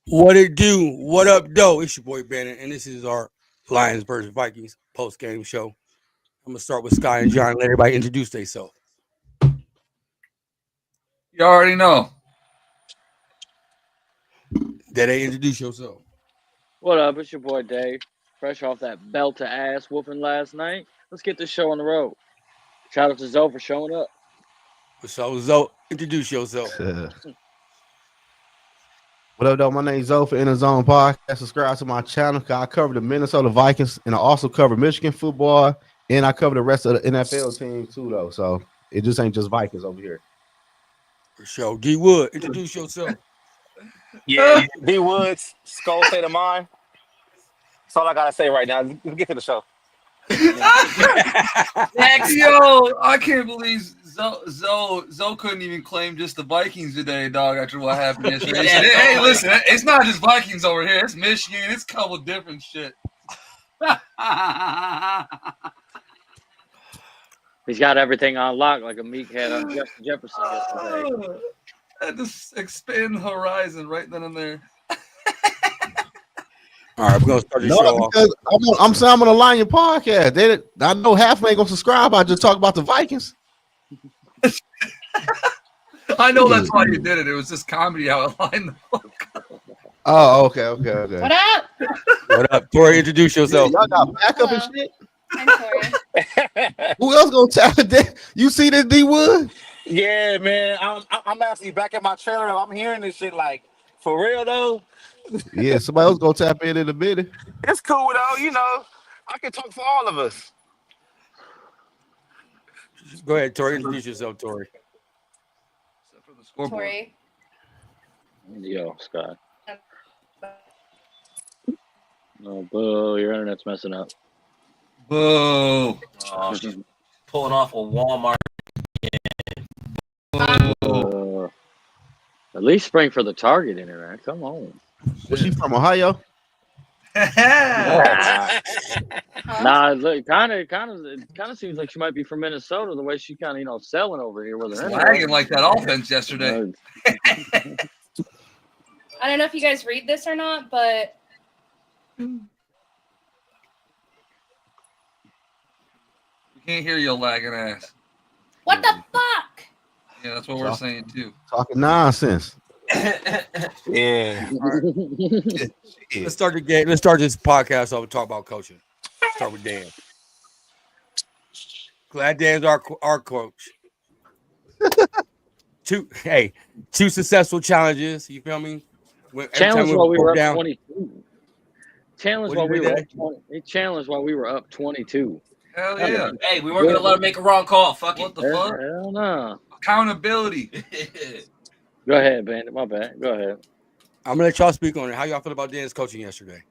What it do? What up, though? It's your boy Bannon, and this is our Lions versus Vikings post game show. I'm gonna start with Sky and John. Let everybody introduce themselves. You already know. That they introduce yourself. What up? It's your boy Dave. Fresh off that belt to ass whooping last night. Let's get this show on the road. Shout out to Zoe for showing up. So, Zoe, introduce yourself. What up, though? My name's Zoe for In the Zone Podcast. Subscribe to my channel. I cover the Minnesota Vikings, and I also cover Michigan football, and I cover the rest of the NFL team too, though. So it just ain't just Vikings over here. For sure. D Wood, introduce yourself. Yeah, D Woods, Skol State of Mind. That's all I gotta say right now. Let's get to the show. Yo, I can't believe Zoe couldn't even claim just the Vikings today, dog, after what happened yesterday. Said, hey, listen, it's not just Vikings over here. It's Michigan. It's a couple of different shit. He's got everything on lock like a meathead on Justin Jefferson yesterday. Had to expand the horizon right then and there. All right, we're gonna start the show off. Because I'm saying I'm on a Lion podcast. I know half of them ain't gonna subscribe. I just talk about the Vikings. I know that's why you did it. It was just comedy how it lined the fuck. Oh, okay. What up? What up, Tori? Introduce yourself. Y'all got backup and shit. I'm Tori. Who else gonna tap it? You see this, D Wood? Yeah, man. I'm actually back at my trailer. I'm hearing this shit like for real though. Yeah, somebody else gonna tap in a minute. It's cool though, you know. I can talk for all of us. Go ahead, Tori. Introduce yourself, Tori. Except for the scoreboard. Tori. Yo, Scott. Oh, boo. Your internet's messing up. Boo. Oh, she's pulling off a Walmart. At least spring for the Target internet. Come on. Was she from Ohio? Nah, look, kind of seems like she might be from Minnesota. The way she kind of selling over here with her. Lagging like that offense yesterday. I don't know if you guys read this or not, but We can't hear your lagging ass. what the fuck? Yeah, that's what we're saying too. Talking nonsense. Yeah. Let's start the game. Let's start this podcast off and talk about coaching. Start with Dan. Glad Dan's our coach. Two successful challenges. You feel me? Challenge while we were up 22. What do you mean? He challenged while we were up 22. Hell yeah. Hey, we weren't gonna let him make a wrong call. Fuck What it. the fuck? Hell no. Accountability. Go ahead, Bandit. My bad. Go ahead. I'm gonna let y'all speak on it. How y'all feel about Dan's coaching yesterday?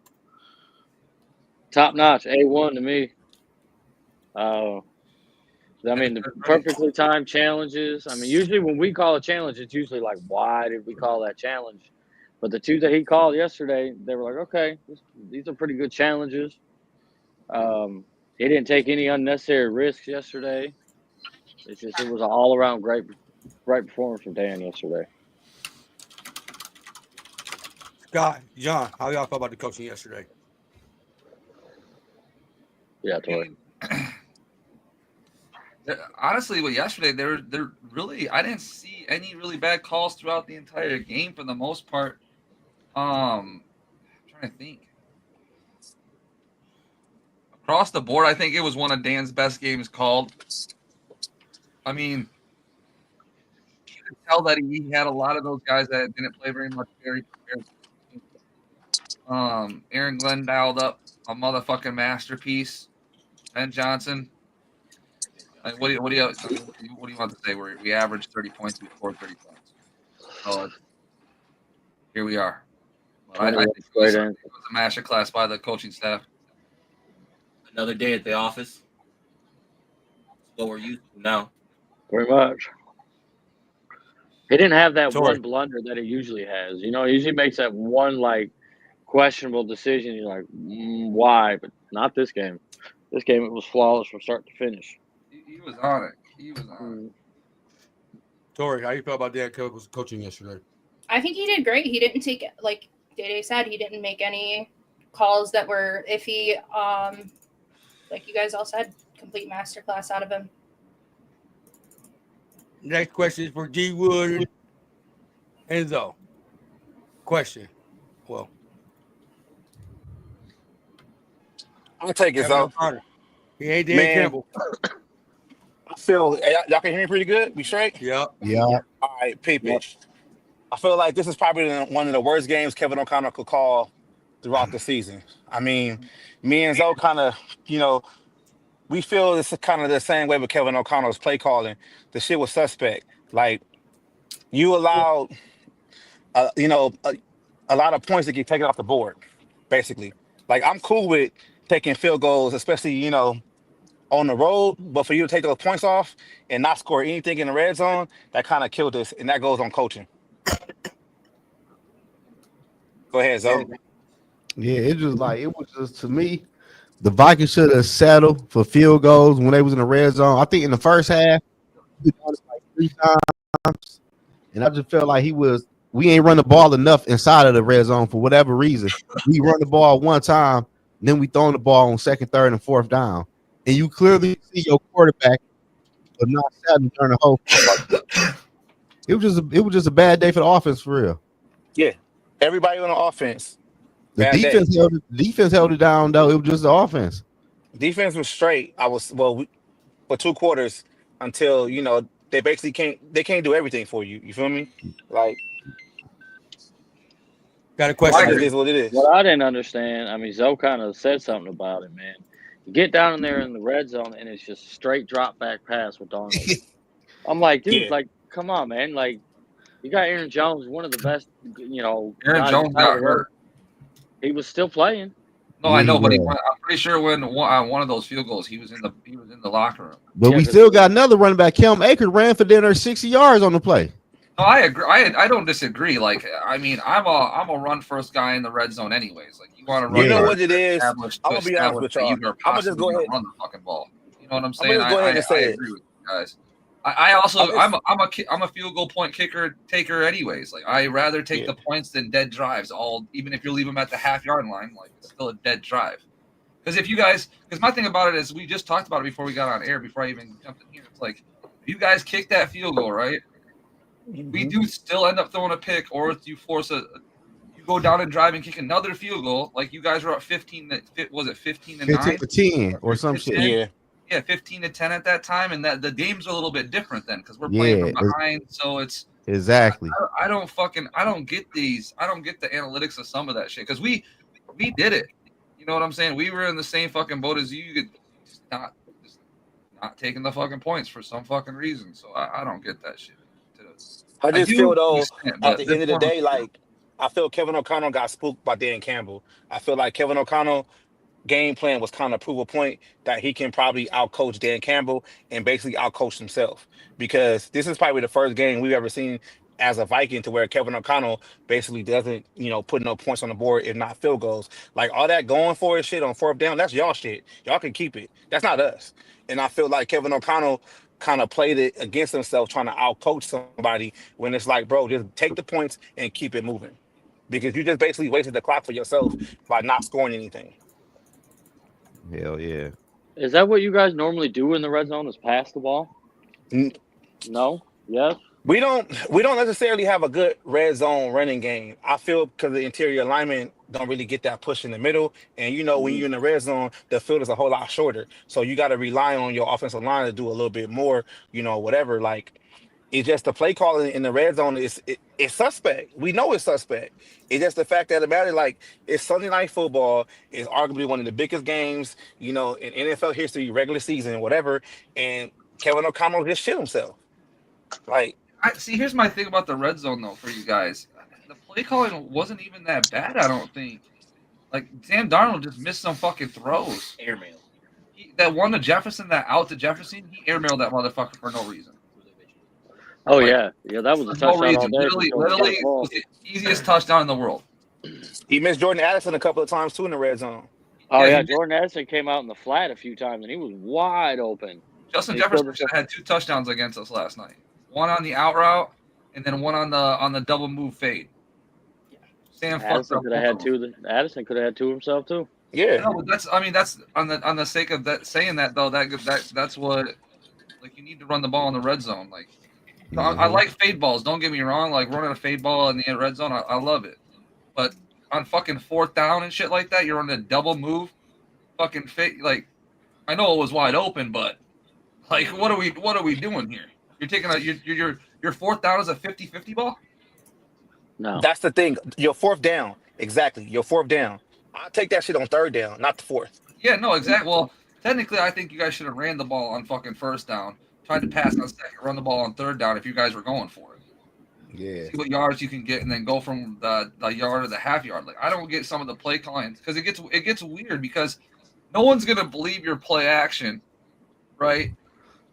Top notch. A1 to me. The perfectly timed challenges. I mean, usually when we call a challenge, it's usually like, why did we call that challenge? But the two that he called yesterday, they were like, okay, these are pretty good challenges. He didn't take any unnecessary risks yesterday. It was an all-around great performance from Dan yesterday. Scott, John, how y'all feel about the coaching yesterday? Yeah, Tori. Honestly, with yesterday, they're really. I didn't see any really bad calls throughout the entire game for the most part. I'm trying to think. Across the board, I think it was one of Dan's best games called. I mean, you could tell that he had a lot of those guys that didn't play very much. Very prepared. Aaron Glenn dialed up a motherfucking masterpiece. Ben Johnson. Like, what do you want to say? We averaged 30 points. We scored 30 points. So here we are. Well, I think it was a master class by the coaching staff. Another day at the office. That's what we're used to now. Pretty much. He didn't have that Tori. one blunder that he usually has. He usually makes that one like questionable decision. You're like, why? But not this game. This game, it was flawless from start to finish. He was on it. He was on it. Tori, how you feel about Dan coaching yesterday? I think he did great. He didn't take Day said, he didn't make any calls that were iffy. Like you guys all said, complete masterclass out of him. Next question is for D Wood and Enzo. Question. Well, I'll take it, Kevin though. O'Connor. He ain't Dan Man. Campbell. I feel y'all can hear me pretty good. We straight? Yep. Yeah. All right, peep it. I feel like this is probably one of the worst games Kevin O'Connor could call throughout the season. I mean, me and Zoe kind of, we feel it's kind of the same way with Kevin O'Connor's play calling. The shit was suspect. Like, you allowed, a lot of points to get taken off the board, basically. Like, I'm cool with taking field goals, especially, on the road, but for you to take those points off and not score anything in the red zone, that kind of killed us, and that goes on coaching. Go ahead, Zoe. Yeah, it was just to me, the Vikings should have settled for field goals when they was in the red zone. I think in the first half, we done it like 3 times, and I just felt like we ain't run the ball enough inside of the red zone for whatever reason. We run the ball one time, then we throwing the ball on 2nd, 3rd, and 4th down, and you clearly see your quarterback but not settling during the whole. It was just a bad day for the offense for real. Yeah, everybody on the offense. The defense held it down though. It was just the offense. Defense was straight. For 2 quarters until they basically can't do everything for you. You feel me? Like, Got a question. it is what it is. What I didn't understand, I mean, Zoe kind of said something about it, man. You get down in there in the red zone, and it's just straight drop back pass with Darnold. I'm like, dude, like, come on, man. Like, you got Aaron Jones, one of the best, Aaron Jones got hurt. He was still playing. No, I know, but I'm pretty sure when one of those field goals, he was in the locker room. But we still got another running back. Kelm Akers ran for dinner 60 yards on the play. No, I agree. I don't disagree. Like, I mean, I'm a run first guy in the red zone, anyways. Like, you want to run. You know what it is? I'm gonna be honest with y'all. I'm gonna just go ahead and run the fucking ball. You know what I'm saying? I'm gonna just go ahead and say I agree with you guys. I'm a field goal point kicker taker, anyways. Like, I rather take the points than dead drives. Even if you leave them at the half-yard line, like, it's still a dead drive. Because my thing about it is, we just talked about it before we got on air, before I even jumped in here. It's like, if you guys kick that field goal, right? We do still end up throwing a pick, or if you you go down and drive and kick another field goal, like you guys were up 15. Was it 15-9? 15-10 or some shit. 10? Yeah, 15-10 at that time, and that the games are a little bit different then because we're playing from behind. So it's exactly. I don't get these. I don't get the analytics of some of that shit because we did it. You know what I'm saying? We were in the same fucking boat as you. You could just not taking the fucking points for some fucking reason. So I don't get that shit. I just feel though, at the end of the day, like, I feel Kevin O'Connell got spooked by Dan Campbell. I feel like Kevin O'Connell game plan was kind of prove a point that he can probably outcoach Dan Campbell and basically outcoach himself, because this is probably the first game we've ever seen as a Viking to where Kevin O'Connell basically doesn't, put no points on the board if not field goals. Like, all that going for it shit on 4th down, that's y'all shit. Y'all can keep it. That's not us. And I feel like Kevin O'Connell kind of played it against himself, trying to outcoach somebody when it's like, bro, just take the points and keep it moving, because you just basically wasted the clock for yourself by not scoring anything. Hell yeah. Is that what you guys normally do in the red zone? Is pass the ball? No. Yes. We don't necessarily have a good red zone running game. I feel because the interior linemen don't really get that push in the middle. And when you're in the red zone, the field is a whole lot shorter. So you got to rely on your offensive line to do a little bit more, whatever. Like, it's just the play calling in the red zone it's suspect. We know it's suspect. It's just the fact that the matter, like, it's Sunday Night Football. It's arguably one of the biggest games, in NFL history, regular season, whatever. And Kevin O'Connell just shit himself. Like, here's my thing about the red zone, though, for you guys. The play calling wasn't even that bad, I don't think. Like, Sam Darnold just missed some fucking throws. Airmail. That one to Jefferson, that out to Jefferson, he airmailed that motherfucker for no reason. Oh, yeah. Yeah, that was a touchdown all day. Literally, it was the easiest touchdown in the world. He missed Jordan Addison a couple of times, too, in the red zone. Oh, yeah. Jordan Addison came out in the flat a few times, and he was wide open. Justin Jefferson had 2 touchdowns against us last night. One on the out route, and then one on the double move fade. Yeah. Sam Addison could have had two. Addison could have had two himself too. Yeah. No, that's on the sake of that saying that though. That's what like you need to run the ball in the red zone. Like I like fade balls. Don't get me wrong. Like running a fade ball in the red zone, I love it. But on fucking 4th down and shit like that, you're on a double move, fucking fake. Like I know it was wide open, but like what are we doing here? You're taking your 4th down is a 50-50 ball. No, That's the thing. Your 4th down. Exactly. Your 4th down. I'll take that shit on 3rd down, not the 4th. Yeah, no, exactly. Well, technically, I think you guys should have ran the ball on fucking 1st down, tried to pass on 2nd, run the ball on 3rd down if you guys were going for it. Yeah. See what yards you can get, and then go from the yard or the half yard. Like I don't get some of the play calling because it gets weird because no one's gonna believe your play action, right?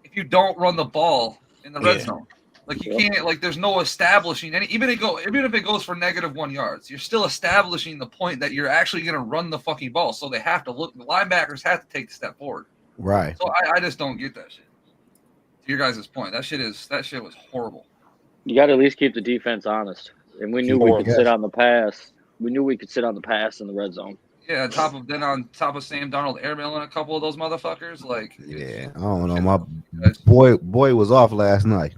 If you don't run the ball in the red zone. Like you can't, like there's no establishing any. Even if it goes for -1 yards, you're still establishing the point that you're actually going to run the fucking ball. So they have to look. The linebackers have to take a step forward. Right. So I just don't get that shit. To your guys' point, that shit was horrible. you got to at least keep the defense honest. And we knew we could sit on the pass. We knew we could sit on the pass in the red zone. Yeah, on top of Sam Darnold airmailing a couple of those motherfuckers, like yeah, I don't know. My boy was off last night.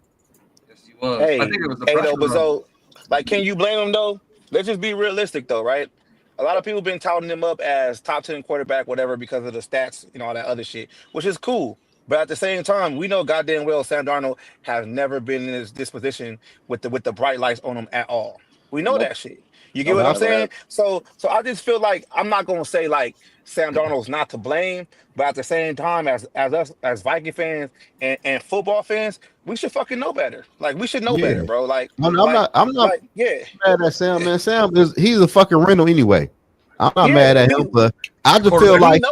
Was. Hey, I think it was the but so, like, can you blame him though? Let's just be realistic though, right? A lot of people been touting him up as top 10 quarterback, whatever, because of the stats and all that other shit, which is cool. But at the same time, we know goddamn well Sam Darnold has never been in this position with the bright lights on him at all. We know that shit. You get what I'm saying? So I just feel like I'm not gonna say like Sam Darnold's not to blame, but at the same time, as us as Viking fans and football fans, we should fucking know better. Like we should know better, bro. Like I'm not like, mad at Sam, man. Sam he's a fucking rental anyway. I'm not mad at him, but I just feel like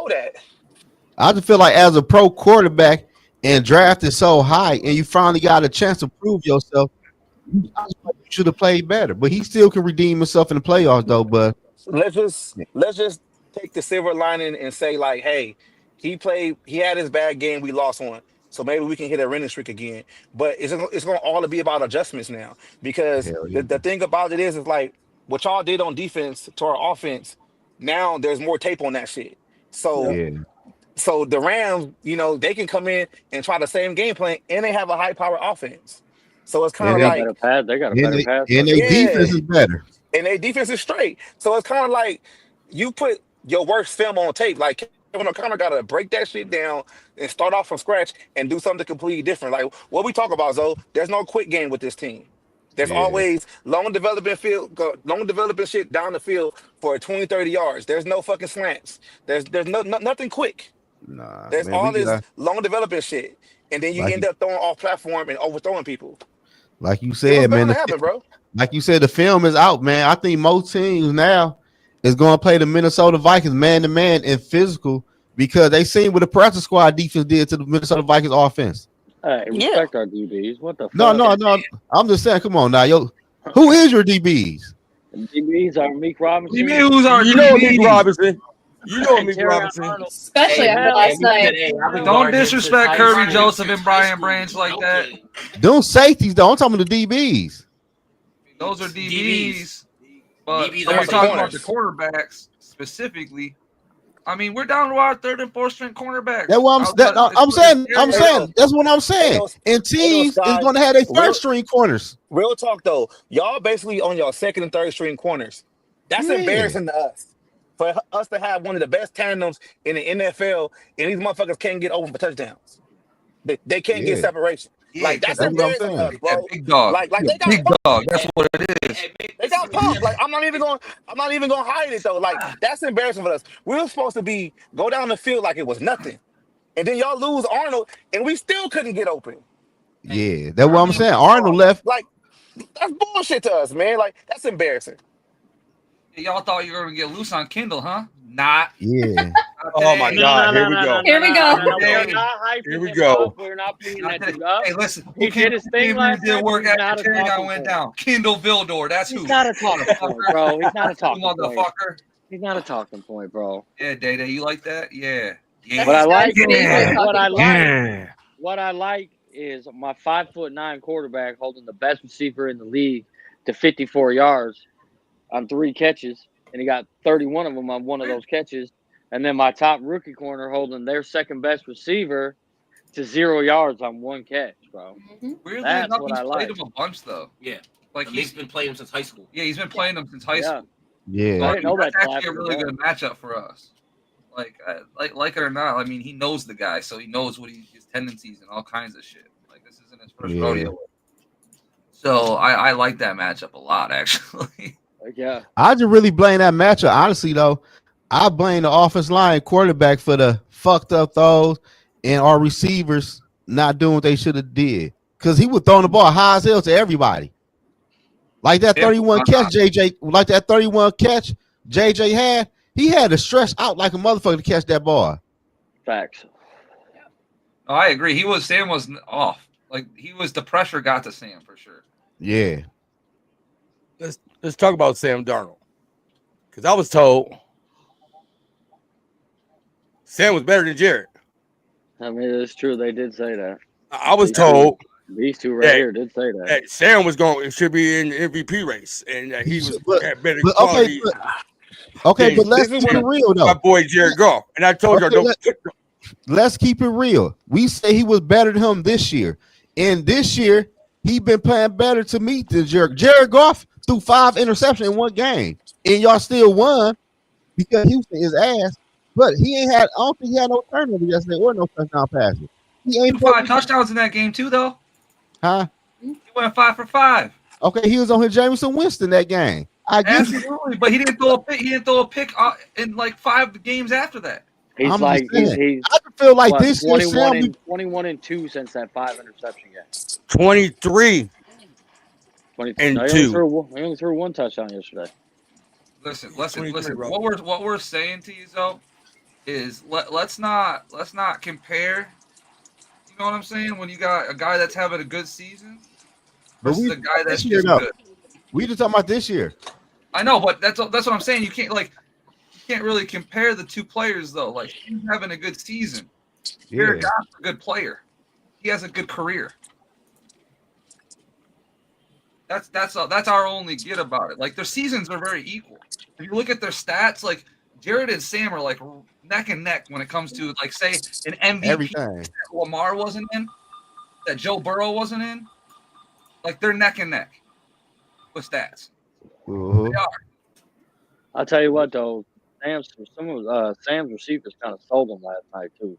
I just feel like as a pro quarterback and drafted so high, and you finally got a chance to prove yourself. I just like you should have played better, but he still can redeem himself in the playoffs, though. But let's just take the silver lining and say, like, hey, he had his bad game, we lost one, so maybe we can hit a winning streak again. But it's going to all be about adjustments now, because the thing about it is like what y'all did on defense to our offense. Now there's more tape on that shit. So so the Rams, they can come in and try the same game plan, and they have a high power offense. So it's kind of like they got a better pass, and their defense is better, and their defense is straight. So it's kind of like you put your worst film on tape. Like Kevin O'Connor got to break that shit down and start off from scratch and do something completely different. Like what we talk about, Zoe. There's no quick game with this team. There's always long development shit down the field for 20, 30 yards. There's no fucking slants. There's nothing quick. Nah, there's all this long development shit, and then you end up throwing off platform and overthrowing people. Like you said, man. Bro. Like you said, the film is out, man. I think most teams now is going to play the Minnesota Vikings man to man and physical, because they seen what the practice squad defense did to the Minnesota Vikings offense. Hey, respect our DBs. What the fuck? No. I'm just saying, come on now, who is your DBs? DBs are Meek Robinson. Meek Robinson. You know Meek Robinson. Especially after last night. Don't disrespect Kirby Joseph and Brian Branch like that. Those safeties, though. I'm talking about the DBs. Those are DBs. But we're talking about the quarterbacks specifically. I mean, we're down to our 3rd and 4th string cornerbacks. That's what I'm saying. That's what I'm saying. And teams is going to have their 1st string corners. Real talk though, y'all basically on your 2nd and 3rd string corners. That's embarrassing to us. For us to have one of the best tandems in the NFL, and these motherfuckers can't get open for touchdowns. They can't get separation. Like that's embarrassing to us, bro. Big dog. Like they got big dog. That's what it is. They got pumped. Like I'm not even gonna hide it though. Like that's embarrassing for us. We were supposed to go down the field like it was nothing, and then y'all lose Arnold, and we still couldn't get open. Yeah, that's what I'm saying. Arnold left. Like that's bullshit to us, man. Like that's embarrassing. Y'all thought you were gonna get loose on Kindle, huh? Not. Yeah. Oh my God! Here we go. Here we go. Here we go. We're not bringing that dude up. Hey, listen. He did his thing last night. Did work after Carry went down. Kendall Vildor. That's who. He's not a talking point, bro. He's not a talking point. Motherfucker. He's not a talking point, bro. Yeah, Day-Day, you like that? Yeah. What I like is my 5'9" quarterback holding the best receiver in the league to 54 yards. on 3 catches, and he got 31 of them on one of those catches. And then my top rookie corner holding their second best receiver to 0 yards on 1 catch, bro. Weirdly That's enough, what he's I played like. him a bunch though. Yeah. Like He's been playing him since high school. Yeah, he's been playing him since high school. Yeah. So, I didn't know that's that. actually a really good matchup for us. Like it or not, I mean, he knows the guy, so he knows what his tendencies and all kinds of shit. Like this isn't his first rodeo. So I like that matchup a lot, actually. Yeah. I just really blame that matchup. Honestly, though, I blame the offense line quarterback for the fucked up throws and our receivers not doing what they should have did. Because he was throwing the ball high as hell to everybody. Like that 31 catch, JJ, like that 31 catch JJ had, he had to stretch out like a motherfucker to catch that ball. Facts. No, I agree. Sam was off. Like the pressure got to Sam for sure. Yeah. Let's talk about Sam Darnold. Because I was told Sam was better than Jared. I mean, it's true. They did say that. I was told these two right here did say that. Sam should be in the MVP race, and he had better quality. Okay, but let's keep it real though. My boy Jared Goff, and I told y'all let's keep it real. We say he was better than him this year, and this year he been playing better to me than Jared. Jared Goff threw 5 interceptions in one game, and y'all still won because Houston is ass. But he ain't had. I don't think he had no turnover yesterday or no touchdown passes. He ain't 5 touchdowns in that game too, though. Huh? He went 5 for 5. Okay, he was on his Jameson Winston that game. I guess. Absolutely, but he didn't throw a pick. He didn't throw a pick in like 5 games after that. He's I'm like he's I feel like this 21 and 2 since that 5 interception game. 23 and 2. He only threw 1 touchdown yesterday. Listen. What we're saying to you though is let's not compare. You know what I'm saying? When you got a guy that's having a good season versus a guy that's just good. We just talking about this year. I know, but that's what I'm saying. You can't really compare the two players though. Like he's having a good season. Jared Goff's a good player. He has a good career. That's our only get about it. Like their seasons are very equal. If you look at their stats, like Jared and Sam are like neck and neck when it comes to like say an MVP that Lamar wasn't in, that Joe Burrow wasn't in. Like they're neck and neck with stats. Uh-huh. They are. I'll tell you what though, Sam's receivers kind of sold him last night too.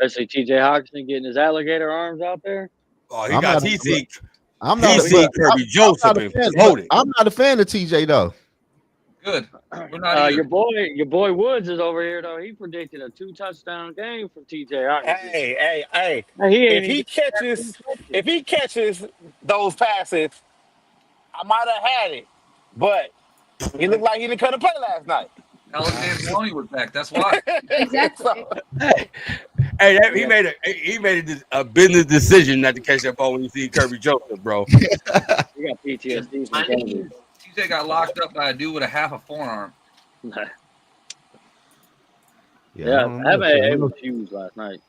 Especially TJ Hawkinson getting his alligator arms out there. Oh, he got TC. I'm not Kirby Joseph and I'm not a fan of TJ though. Good. We're not your boy Woods is over here though. He predicted a 2-touchdown game from TJ Hawkinson. Hey. If he catches those passes, I might have had it. But he looked like he didn't come to play last night. Alexander Maloney was back. That's why. Exactly. He made a business decision not to catch that ball when you see Kirby Joseph, bro. You got PTSD from Kirby. TJ got locked up by a dude with a half a forearm. I haven't huge last night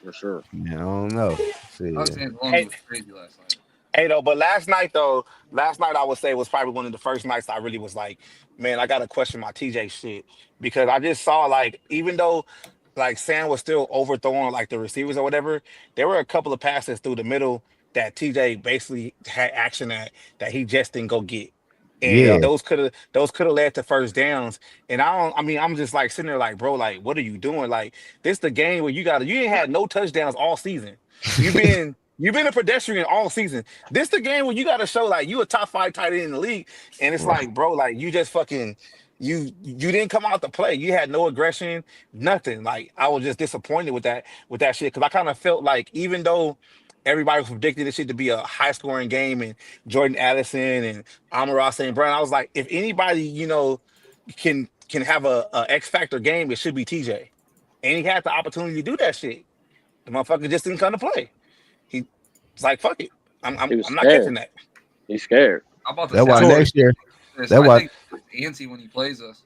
for sure. Yeah, I don't know. Alexander Maloney was crazy last night. Hey, though, but last night I would say was probably one of the first nights I really was like, man, I got to question my TJ shit. Because I just saw, like, even though, like, Sam was still overthrowing, like, the receivers or whatever, there were a couple of passes through the middle that TJ basically had action that he just didn't go get. And those could have led to first downs. And I'm just, like, sitting there like, bro, like, what are you doing? Like, this the game where you ain't had no touchdowns all season. You've been a pedestrian all season. This the game where you got to show like you a top 5 tight end in the league, and it's like, bro, like you just fucking you didn't come out to play. You had no aggression, nothing. Like I was just disappointed with that shit because I kind of felt like even though everybody was predicting this shit to be a high scoring game and Jordan Addison and Amon-Ra St. Brown, I was like, if anybody can have a X factor game, it should be TJ, and he had the opportunity to do that shit. The motherfucker just didn't come to play. It's like, fuck it. I'm not catching that. He's scared. That's why next year. That's why antsy when he plays us.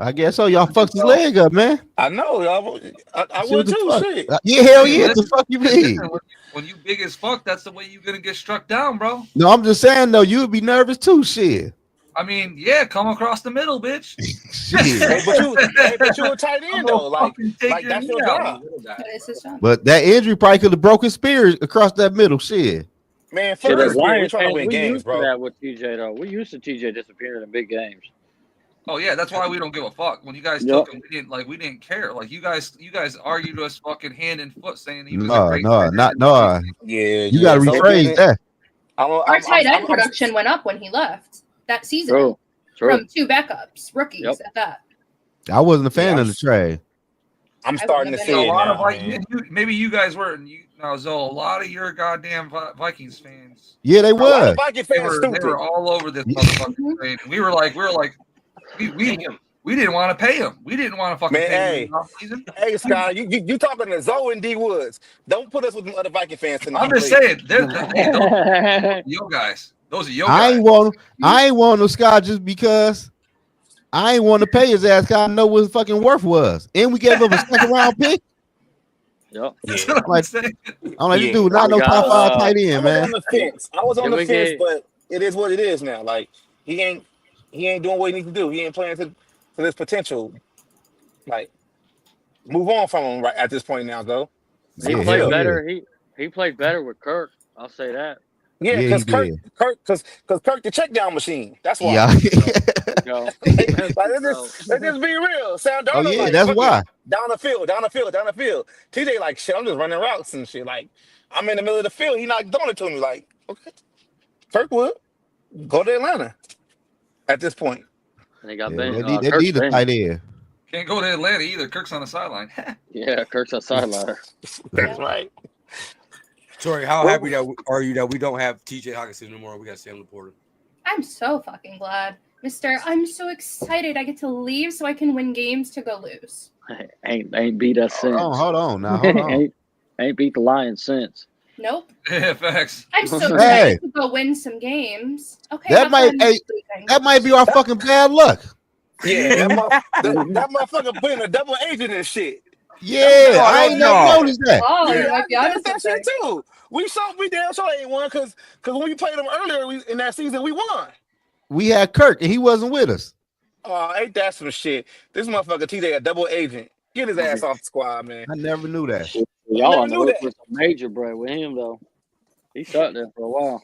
I guess so. Y'all fucked his leg up, man. I know. I would too. Shit. Yeah, hell yeah. The fuck you mean? When you big as fuck, that's the way you're gonna get struck down, bro. No, I'm just saying though, you'd be nervous too. Shit. I mean, yeah, come across the middle, bitch. Hey, but you a tight end though. Like that's your job. That is his job. But that injury probably could have broke his spirit across that middle. Shit. Man, Shit, fuck as this game. We Lions trying to fans, win we games, used to bro. that with TJ though. We used to TJ disappearing in big games. Oh yeah, that's why we don't give a fuck. When you guys Yep. took him, we didn't care. Like you guys argued us fucking hand and foot saying he was a No, great no, tight end. not no. Yeah, You gotta so rephrase that. Our tight end production went up when he left that season. True. From 2 backups, rookies Yep. at that. I wasn't a fan of the trade. I'm starting to I see wouldn't it have A lot now, of man. maybe you guys were. Zoe, a lot of your goddamn Vikings fans. Yeah, they A lot were. of Viking They fans were stupid. all over this motherfucking trade. We were like, we didn't want to pay him. We didn't want to fucking Man, pay him hey. in the offseason. Hey, Scott, you talking to Zoe and D Woods. Don't put us with the other Viking fans tonight. I'm just saying, those are your guys. Those are your I guys. ain't want no Scott just because I ain't want to pay his ass because I know what his fucking worth was. And we gave up a second round pick. Yep. That's what I'm Like, saying. I'm like, Yeah. this dude not no We got, top 5 tight I end, was man. on the fence. I was on Then the we fence, get- but it is what it is now. Like he ain't doing what he needs to do. He ain't playing to his potential. Like move on from him right at this point now, though. He Yeah, played hell better. He played better with Kirk. I'll say that. Yeah, Yeah, because he Kirk, did. because Kirk the check down machine. That's why. Yeah. Go. Like, let's just be real. Sam Oh, Darnold, yeah, like, that's fuck it. why. Down the field. TJ like shit. I'm just running routes and shit. Like I'm in the middle of the field. He not throwing it to me. Like okay, Kirkwood, go to Atlanta. At this point, And he got Yeah, benched. they Kirk's need a benched. tight end. Can't go to Atlanta either. Kirk's on the sideline. Yeah, Kirk's a sideline. that's right. Tori, how happy are you that we don't have TJ Hawkinson no more? We got Sam Laporta. I'm so fucking glad. Mister, I'm so excited I get to leave so I can win games to go lose. ain't beat us since. Hold on now. Hold on. ain't beat the Lions since. Nope. Yeah, facts. I'm so excited Hey. to go win some games. Okay. That have might- fun hey, sleeping. That might be our fucking bad luck. Yeah, that motherfucker putting a double agent and shit. Yeah, I ain't never no. noticed that. Oh, Yeah, you might be onto that something. shit too. We damn sure ain't won because when we played them earlier in that season, we won. We had Kirk and he wasn't with us. Oh, ain't that some shit? This motherfucker TJ a double agent. Get his ass off the squad, man. I never knew that. Y'all never on the knew hook that. with some major bread with him though. He sat there for a while.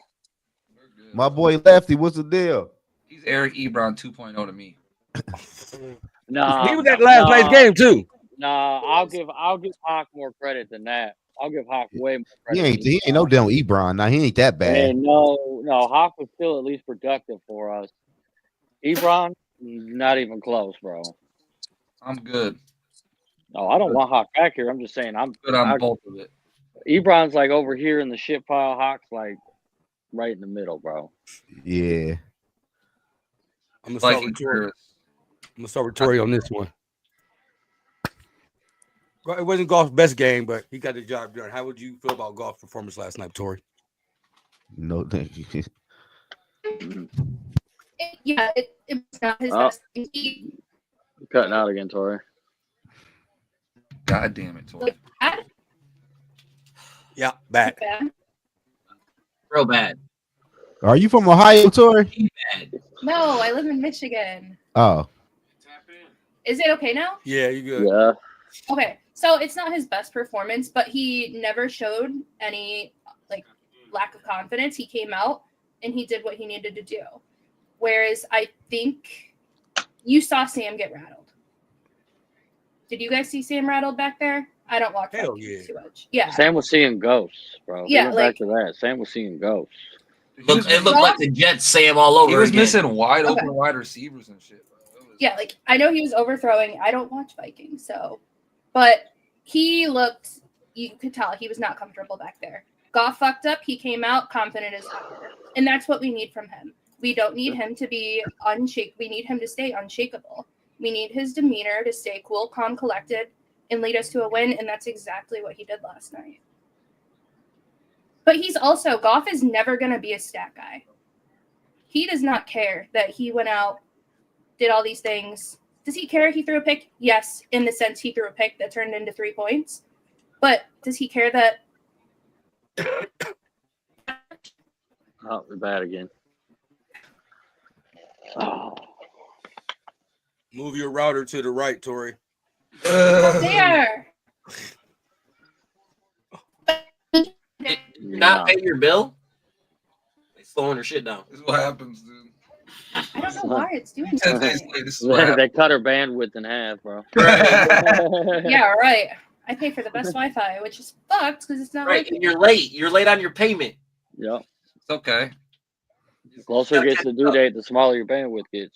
My boy Lefty, what's the deal? He's Eric Ebron 2.0 to me. Nah, He was at last night's game too. Nah, I'll give Hawk more credit than that. I'll give Hawk way more He credit. ain't no damn Ebron. Now he ain't that bad. And no, Hawk was still at least productive for us. Ebron, not even close, bro. I'm good. No, I don't want Hawk back here. I'm just saying I'm Good on both of it. Ebron's like over here in the shit pile. Hawk's like right in the middle, bro. Yeah. I'm gonna start Viking with Tori. Chris. I'm gonna start with Tori on this one. Well, it wasn't Golf's best game, but he got the job done. How would you feel about Golf's performance last night, Tori? No, thank you. It was not his best. He You're cutting out again, Tori. God damn it, Tori. looked bad. Yeah, back. Bad. Real bad. Are you from Ohio, Tori? Bad. No, I live in Michigan. Oh. Is it okay now? Yeah, you good. Yeah. Okay, so it's not his best performance, but he never showed any like lack of confidence. He came out and he did what he needed to do. Whereas I think you saw Sam get rattled. Did you guys see Sam rattled back there? I don't watch Hell Vikings yeah. too much. Yeah. Sam was seeing ghosts, bro. Yeah, Back like- to that. Sam was seeing ghosts. He was, It looked like the Jets Sam all over he was again. missing wide Okay. open wide receivers and shit. Bro. It was- Yeah, like I know he was overthrowing. I don't watch Vikings, so but he looked, you could tell he was not comfortable back there. Goff fucked up, he came out confident as ever. And that's what we need from him. We don't need him to be unshakable. We need him to stay unshakable. We need his demeanor to stay cool, calm, collected, and lead us to a win, and that's exactly what he did last night. But he's also, Goff is never going to be a stat guy. He does not care that he went out, did all these things. Does he care he threw a pick? Yes, in the sense he threw a pick that turned into 3 points. But does he care that? Oh, we're bad again. Oh. Move your router to the right, Tori. There. Did you not pay your bill? They slowing her shit down. This is what happens, dude. I don't know why it's doing 10 that. days later, this is what They cut her bandwidth in half, bro. Yeah, right. I pay for the best Wi-Fi, which is fucked because it's not Right, working. and you're late. You're late on your payment. Yep. It's okay. The closer it gets to due date, the smaller your bandwidth gets.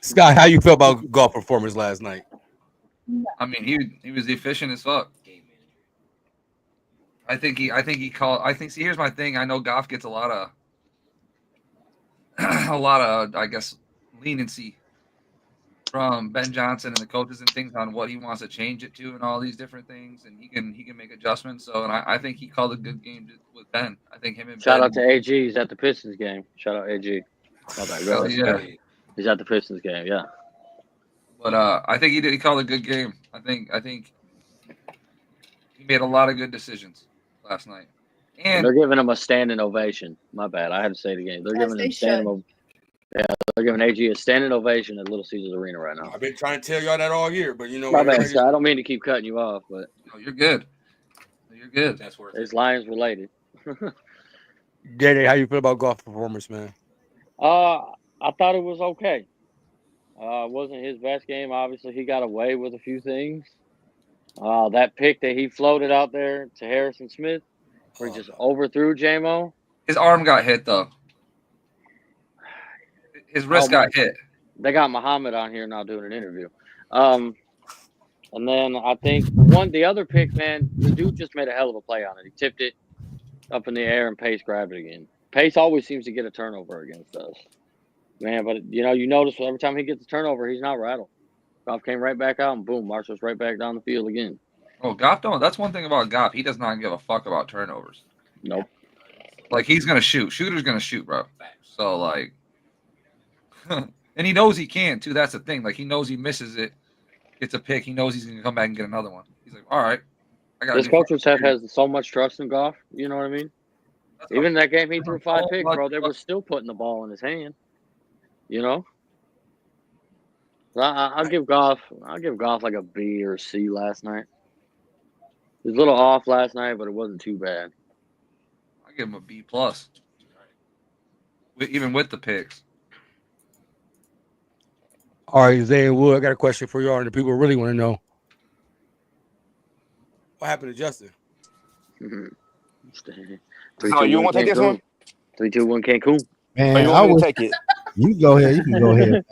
Sky, how you feel about golf performance last night? I mean, he was efficient as fuck. I think he called. See, here's my thing. I know Goff gets a lot of I guess leniency from Ben Johnson and the coaches and things on what he wants to change it to and all these different things, and he can make adjustments. So, and I think he called a good game with Ben. I think him and Shout Ben, out to AG. He's at the Pistons game. Shout out AG. Hell yeah. He's at the Pistons game. Yeah. But I think he called a good game. I think he made a lot of good decisions last night. And they're giving him a standing ovation. My bad. I had to say it again. They're giving him they're giving AG a standing ovation at Little Caesars Arena right now. I've been trying to tell y'all that all year, but you know. My bad. So I don't mean to keep cutting you off, but you're good. You're good. That's worth it's Lions related. JJ, how you feel about golf performance, man? I thought it was okay. It wasn't his best game. Obviously, he got away with a few things. That pick that he floated out there to Harrison Smith, where he just overthrew J-Mo. His arm got hit, though. His wrist got hit. They got Muhammad on here now doing an interview. And then I think the other pick, man, the dude just made a hell of a play on it. He tipped it up in the air and Pace grabbed it again. Pace always seems to get a turnover against us. Man, but you notice every time he gets a turnover, he's not rattled. Goff came right back out and boom, Marshall's right back down the field again. Oh, Goff don't. That's one thing about Goff. He does not give a fuck about turnovers. Nope. Like, he's gonna shoot. Shooter's gonna shoot, bro. So like, and he knows he can too. That's the thing. Like, he knows he misses it, gets a pick. He knows he's gonna come back and get another one. He's like, all right, I got. This coaching staff has so much trust in Goff. You know what I mean? Even that game he threw 5 picks, bro. They were still putting the ball in his hand. You know. I'll give Goff like a B or a C last night. He was a little off last night, but it wasn't too bad. I give him a B plus. Even with the picks. All right, Zay and Wood, I got a question for y'all, and the people really want to know. What happened to Justin? Oh, you want to take this one? 3-2-1 Cancun. Man, you want me to take it? You go ahead. You can go ahead.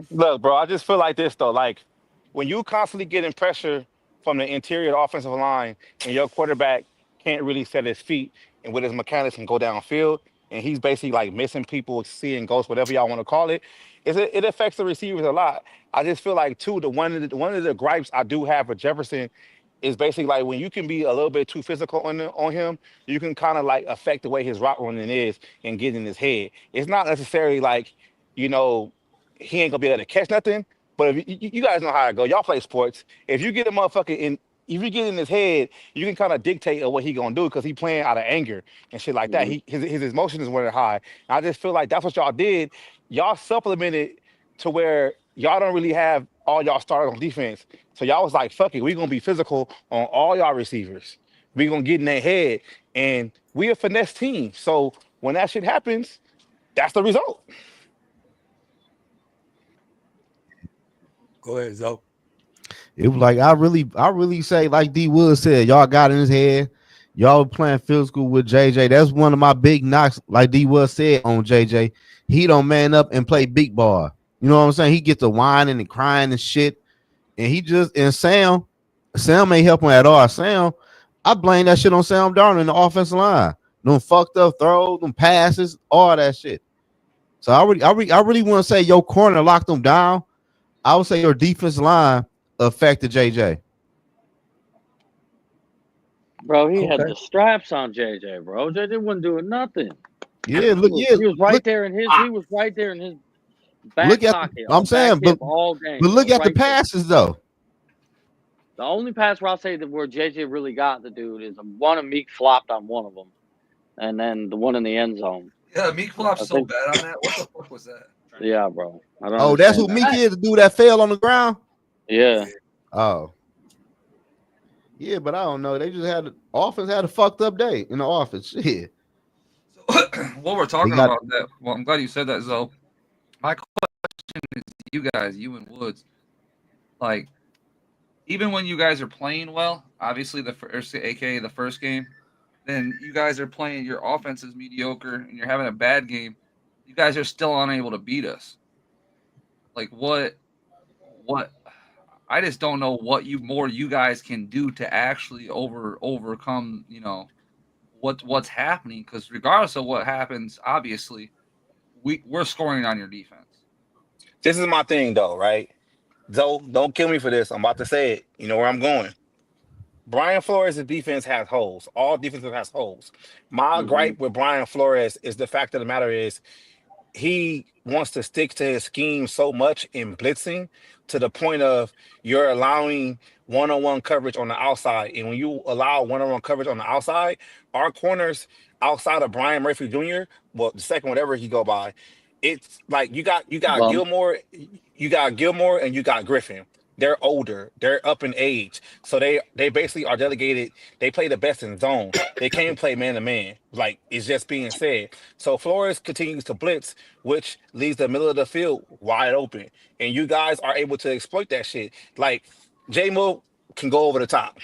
Look, bro, I just feel like this, though. Like, when you constantly getting pressure from the interior offensive line and your quarterback can't really set his feet and with his mechanics and go downfield, and he's basically like missing people, seeing ghosts, whatever y'all want to call it, it affects the receivers a lot. I just feel like, too, one of the gripes I do have with Jefferson is basically like when you can be a little bit too physical on him, you can kind of like affect the way his route running is and get in his head. It's not necessarily like, he ain't gonna be able to catch nothing. But if you guys know how it go. Y'all play sports. If you get a motherfucker if you get in his head, you can kind of dictate what he gonna do because he playing out of anger and shit like that. His emotions were high. And I just feel like that's what y'all did. Y'all supplemented to where y'all don't really have all y'all starters on defense. So y'all was like, fuck it, we gonna be physical on all y'all receivers. We gonna get in their head, and we a finesse team. So when that shit happens, that's the result. Go ahead, Zoe. It was like I really say, like D Wood said, y'all got in his head. Y'all were playing physical with JJ. That's one of my big knocks, like D Wood said on JJ. He don't man up and play big ball. You know what I'm saying? He gets to whining and crying and shit. And Sam ain't helping at all. Sam, I blame that shit on Sam Darnold in the offensive line. Them fucked up throws, them passes, all that shit. So I really want to say your corner locked them down. I would say your defense line affected JJ. Bro, he had the straps on JJ, bro. JJ wasn't doing nothing. Yeah, he was right there in his back pocket. I'm saying, but all game. But look at the passes though. The only pass where I'll say that where JJ really got the dude is one of Meek flopped on one of them, and then the one in the end zone. Yeah, Meek flopped so bad on that. What the fuck was that? Yeah, bro. I don't Oh, that's who understand Meek is, the dude that fell on the ground? Yeah. Oh. Yeah, but I don't know. They just had offense had a fucked up day in the office. Shit. So, what we're talking about that. Well, I'm glad you said that, Zoe. My question is, you guys, you and Woods, like, even when you guys are playing well, obviously the first, aka the first game, then you guys are playing. Your offense is mediocre, and you're having a bad game. You guys are still unable to beat us. Like what? I just don't know what you guys can do to actually overcome, what's happening, because regardless of what happens, obviously we're scoring on your defense. This is my thing, though, right? Zoe, don't kill me for this. I'm about to say it. You know where I'm going. Brian Flores' defense has holes. All defenses has holes. My gripe with Brian Flores is the fact of the matter is he wants to stick to his scheme so much in blitzing to the point of you're allowing one-on-one coverage on the outside. And when you allow one-on-one coverage on the outside, our corners outside of Brian Murphy Jr., well, the second, whatever he go by, it's like you got Gilmore, and you got Griffin. They're older, they're up in age. So they basically are delegated. They play the best in zone. They can't play man to man. Like it's just being said. So Flores continues to blitz, which leaves the middle of the field wide open. And you guys are able to exploit that shit. Like J-Mo can go over the top.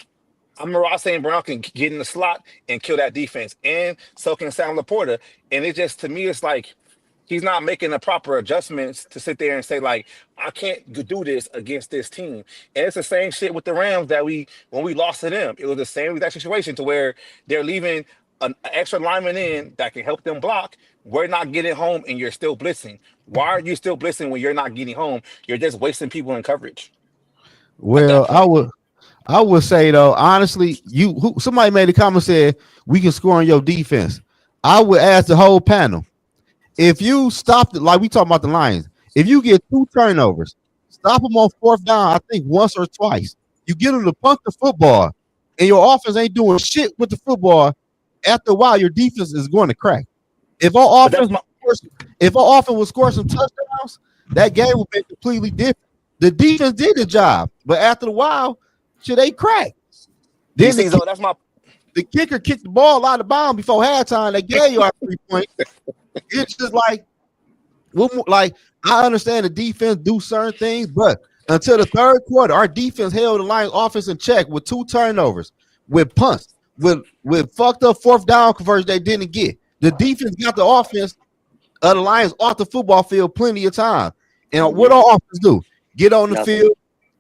Amon-Ra St. Brown can get in the slot and kill that defense. And so can Sam Laporta. And it just, to me, it's like he's not making the proper adjustments to sit there and say, like, I can't do this against this team. And it's the same shit with the Rams that when we lost to them. It was the same exact situation to where they're leaving an extra lineman in that can help them block. We're not getting home and you're still blitzing. Why are you still blitzing when you're not getting home? You're just wasting people in coverage. Well, I would say though, honestly, somebody made a comment said we can score on your defense. I would ask the whole panel, if you stop it, like we talking about the Lions, if you get 2 turnovers, stop them on 4th down, I think once or twice. You get them to punt the football, and your offense ain't doing shit with the football. After a while, your defense is going to crack. If our offense would score some touchdowns, that game would be completely different. The defense did the job, but after a while, shit, they cracked. Then the kicker kicked the ball out of bounds before halftime. They gave you our 3 points. It's just like I understand the defense do certain things, but until the 3rd quarter, our defense held the Lions offense in check with 2 turnovers, with punts, with fucked up 4th down conversion they didn't get. The defense got the offense of the Lions off the football field plenty of time. And what our offense do? Get on the field,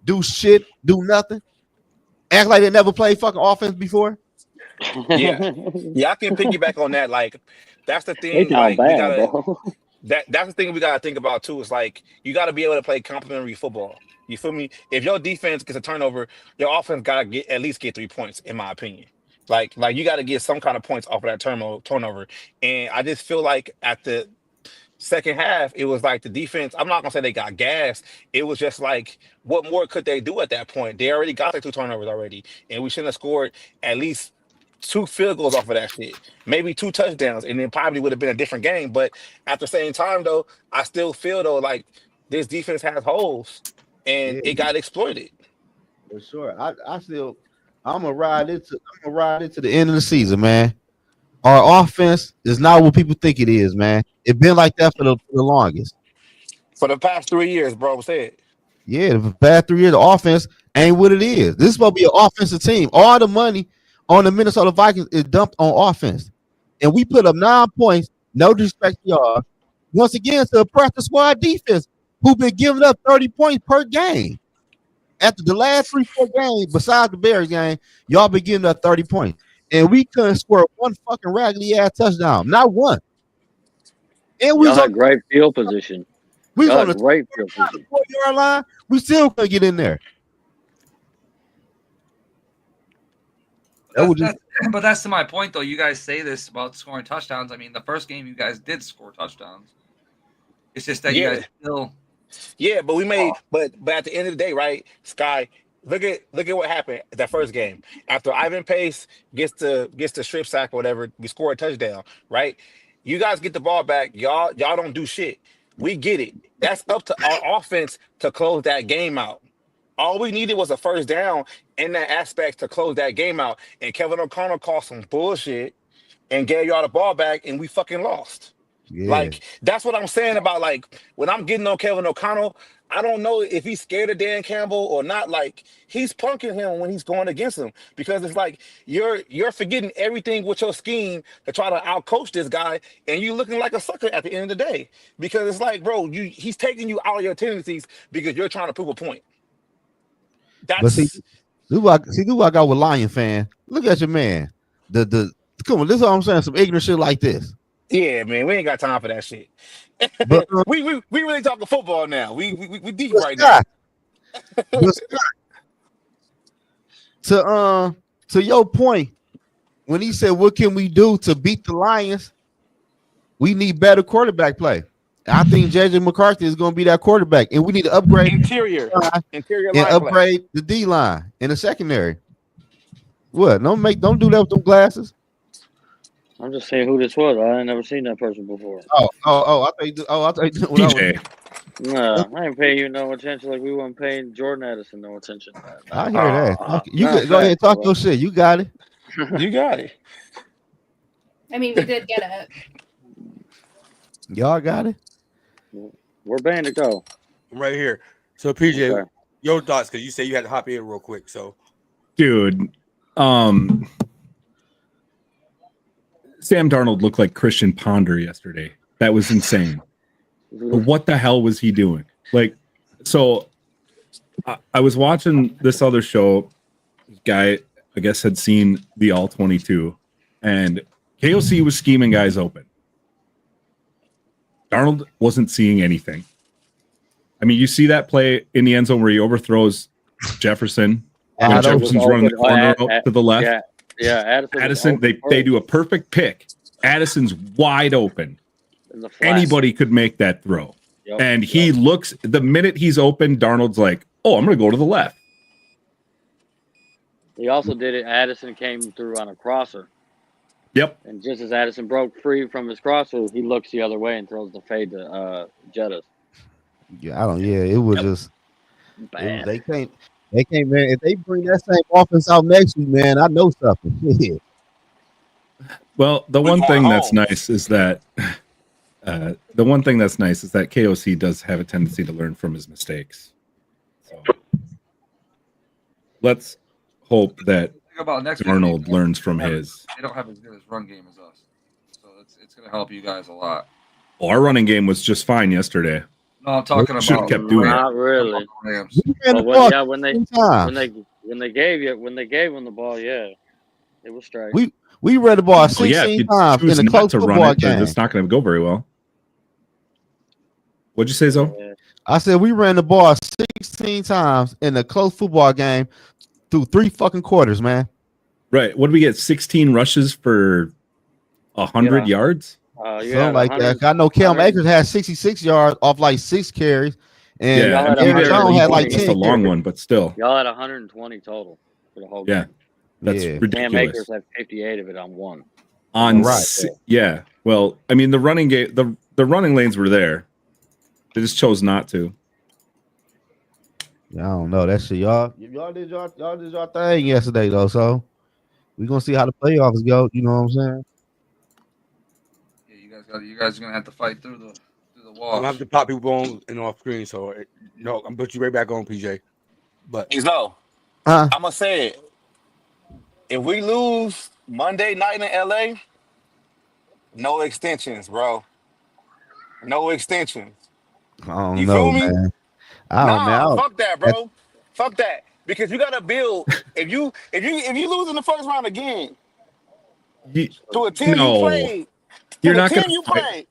do shit, do nothing, act like they never played fucking offense before. Yeah, I can piggyback on that. Like, that's the thing. Like, that's the thing we gotta think about too. Is like you gotta be able to play complementary football. You feel me? If your defense gets a turnover, your offense gotta at least get 3 points, in my opinion. Like you gotta get some kind of points off of that turnover. And I just feel like at the second half, it was like the defense, I'm not gonna say they got gassed. It was just like, what more could they do at that point? They already got their 2 turnovers already, and we shouldn't have scored at least 2 field goals off of that shit, maybe 2 touchdowns, and then probably would have been a different game. But at the same time, though, I still feel though like this defense has holes, and it got exploited. For sure, I'm gonna ride it to the end of the season, man. Our offense is not what people think it is, man. It's been like that for the longest. For the past 3 years, bro, say it. Yeah, the past 3 years, the offense ain't what it is. This is supposed to be an offensive team. All the money on the Minnesota Vikings is dumped on offense. And we put up 9 points, no disrespect to y'all, once again to a practice squad defense who've been giving up 30 points per game. After the last 3-4 games, besides the Bears game, y'all been giving up 30 points. And we couldn't score 1 fucking raggedy ass touchdown. Not one. And we had great field position. We was on the great field position. 4-yard line. We still couldn't get in there. But that's to my point, though. You guys say this about scoring touchdowns. I mean, the first game you guys did score touchdowns. It's just that you guys still. Yeah, but we made. But at the end of the day, right, Sky. Look at what happened that first game. After Ivan Pace gets the strip sack or whatever, we score a touchdown, right? You guys get the ball back. Y'all don't do shit. We get it. That's up to our offense to close that game out. All we needed was a first down in that aspect to close that game out. And Kevin O'Connell called some bullshit and gave y'all the ball back, and we fucking lost. Yeah. Like, that's what I'm saying about, like, when I'm getting on Kevin O'Connell, I don't know if he's scared of Dan Campbell or not. Like, he's punking him when he's going against him, because it's like you're forgetting everything with your scheme to try to outcoach this guy, and you looking like a sucker at the end of the day, because it's like, bro, he's taking you out of your tendencies because you're trying to prove a point. But see who I got with Lion fan. Look at your man. Come on, this is what I'm saying. Some ignorant shit like this. Yeah, man, we ain't got time for that shit. But we really talking football now. We deep right now. To your point, when he said, "What can we do to beat the Lions?" We need better quarterback play. I think JJ McCarthy is going to be that quarterback, and we need to upgrade interior line and upgrade the D line in the secondary. What? Don't do that with them glasses. I'm just saying who this was. I ain't never seen that person before. I thought you did. PJ. No, I ain't paying you no attention like we weren't paying Jordan Addison no attention. I hear that. You go ahead and talk your shit. You got it. You got it. I mean, we did get it. Y'all got it. We're banned to go. I'm right here. So PJ, Okay. your thoughts, because you say you had to hop in real quick. So, Dude, Sam Darnold looked like Christian Ponder yesterday. That was insane. But what the hell was he doing? Like, so I was watching this other show. This guy, I guess, had seen the All 22, and KOC was scheming guys open. Darnold wasn't seeing anything. I mean, you see that play in the end zone where he overthrows Jefferson when Jefferson's running the corner out to the left. Yeah, Addison, they do a perfect pick. Addison's wide open. Anybody could make that throw. Yep, and he looks, the minute he's open, Darnold's like, oh, I'm going to go to the left. He also did it. Addison came through on a crosser. Yep. And just as Addison broke free from his crosser, he looks the other way and throws the fade to Jettas. Yeah, it was just bad. They can't, man. If they bring that same offense out next week, man, I know something. Well, the one thing that's nice is that KOC does have a tendency to learn from his mistakes. So let's hope that Arnold learns from his. They don't have as good as run game as us, so it's going to help you guys a lot. Well, our running game was just fine yesterday. No, I'm talking about. Should have kept doing not it. really. But when they gave him the ball, yeah, it was straight. We read the ball 16 times in a close football game. It's not going to go very well. What'd you say, Zo? Yeah. I said we ran the ball 16 times in a close football game through 3 fucking quarters, man. Right. What did we get? 16 rushes for 100 yards? Something like that. I know Cam Akers had 66 yards off like 6 carries, and Aaron Jones had like 10. It's a long one, but still. Y'all had 120 total for the whole game. Yeah, that's ridiculous. Cam Akers had 58 of it on one. Yeah. Well, I mean, the running game, the running lanes were there. They just chose not to. I don't know that shit. Y'all did y'all thing yesterday though, so we're gonna see how the playoffs go. You know what I'm saying? You guys are gonna have to fight through the wall. I'm gonna have to pop people on and off screen, so I'm gonna put you right back on, PJ. But I'm gonna say it. If we lose Monday night in LA, no extensions, bro. No extensions. I don't You know, feel me? man. Fuck that, bro. Fuck that. Because you gotta build. If you lose in the first round again to a team you played. You're not going to play.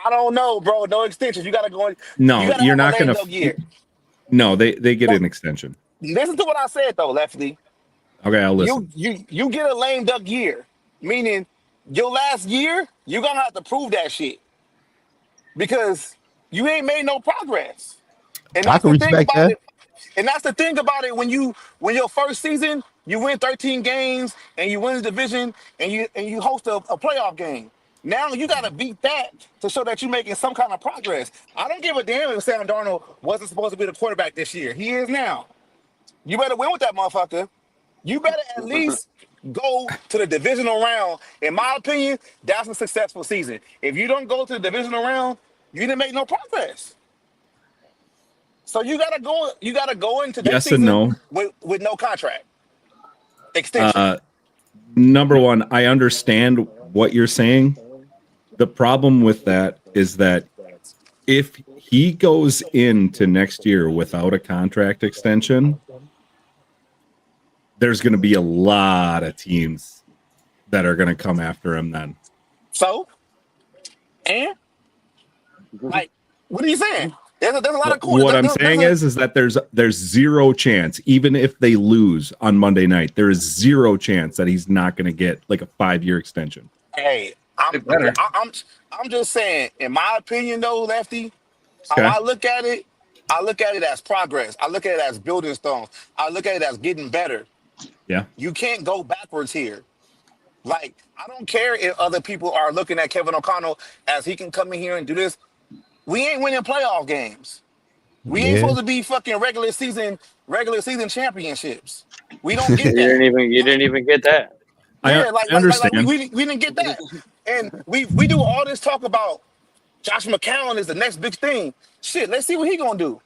I don't know, bro. No extensions. You got to go. No, you're not going to. No, they get an extension. Listen to what I said, though, Lefty. Okay, I'll listen. You get a lame duck year, meaning your last year, you're going to have to prove that shit. Because you ain't made no progress. And I can respect that. And that's the thing about it. When your first season, you win 13 games and you win the division and you host a playoff game. Now you got to beat that to show that you're making some kind of progress. I don't give a damn if Sam Darnold wasn't supposed to be the quarterback this year. He is now. You better win with that motherfucker. You better at least go to the divisional round. In my opinion, that's a successful season. If you don't go to the divisional round, you didn't make no progress. So you gotta go. You gotta go into that Yes and no. with no contract extension. Number one, I understand what you're saying. The problem with that is that if he goes into next year without a contract extension, there's going to be a lot of teams that are going to come after him then. So, and like, what are you saying? There's a lot of What I'm saying is that there's zero chance, even if they lose on Monday night, there is zero chance that he's not going to get like a 5-year extension. Hey, I'm just saying, in my opinion, though, Lefty, Okay. how I look at it as progress. I look at it as building stones. I look at it as getting better. Yeah. You can't go backwards here. Like, I don't care if other people are looking at Kevin O'Connell as he can come in here and do this. We ain't winning playoff games. We ain't supposed to be fucking regular season championships. We don't get that. You didn't even get that. I understand. We didn't get that. And we do all this talk about Josh McCown is the next big thing. Shit, let's see what he gonna do.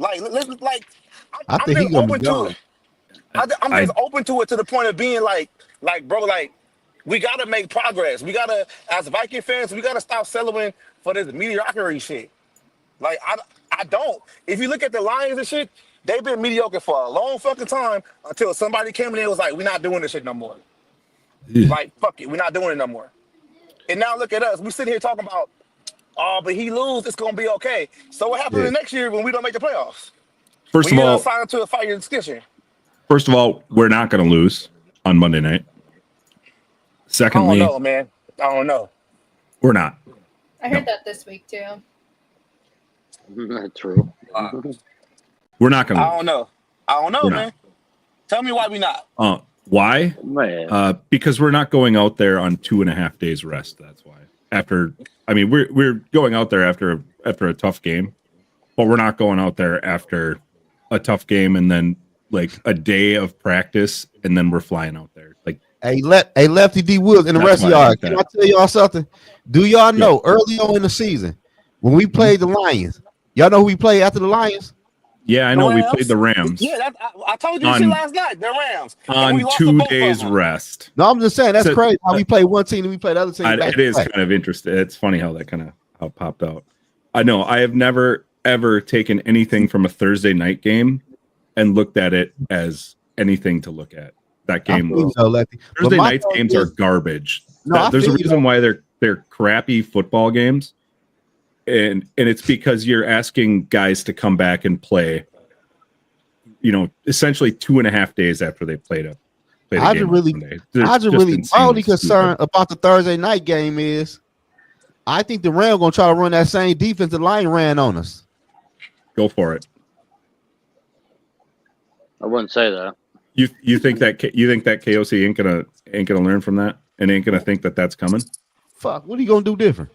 I'm just open to it. I'm just open to it to the point of being like, bro, like, we gotta make progress. We gotta, as Viking fans, we gotta stop settling for this mediocrity shit. Like, I don't. If you look at the Lions and shit, they've been mediocre for a long fucking time until somebody came in and was like, we're not doing this shit no more. Like, fuck it, we're not doing it no more. And now look at us. We sitting here talking about, oh, but he lose, it's gonna be okay. So what happens the next year when we don't make the playoffs? First of all, sign to a 5-year extension. First of all, we're not going to lose on Monday night. Secondly, I don't know, man. I don't know. We're not. I heard that this week too. That's true. We're not going to. I don't know, man. Tell me why we not. Why? Man. Because we're not going out there on 2.5 days rest. That's why. We're going out there after a tough game, but we're not going out there after a tough game and then like a day of practice and then we're flying out there. Like, hey, Lefty D Woods and the rest of y'all. Can I tell y'all something? Do y'all know early on in the season when we played the Lions? Y'all know who we played after the Lions? Yeah, I know. We played the Rams. Yeah, I told you shit last night. The Rams on 2 days rest. No, I'm just saying that's crazy. How we play one team and we play the other team. It is kind of interesting. It's funny how that kind of popped out. I know. I have never ever taken anything from a Thursday night game and looked at it as anything to look at. That game was Thursday night games are garbage. There's a reason why they're crappy football games. And it's because you're asking guys to come back and play, essentially 2.5 days after they played a game. I just really only concerned about the Thursday night game is I think the Rams gonna try to run that same defense the Lions ran on us. Go for it. I wouldn't say that. You think that KOC ain't gonna learn from that and ain't gonna think that that's coming? Fuck, what are you gonna do different?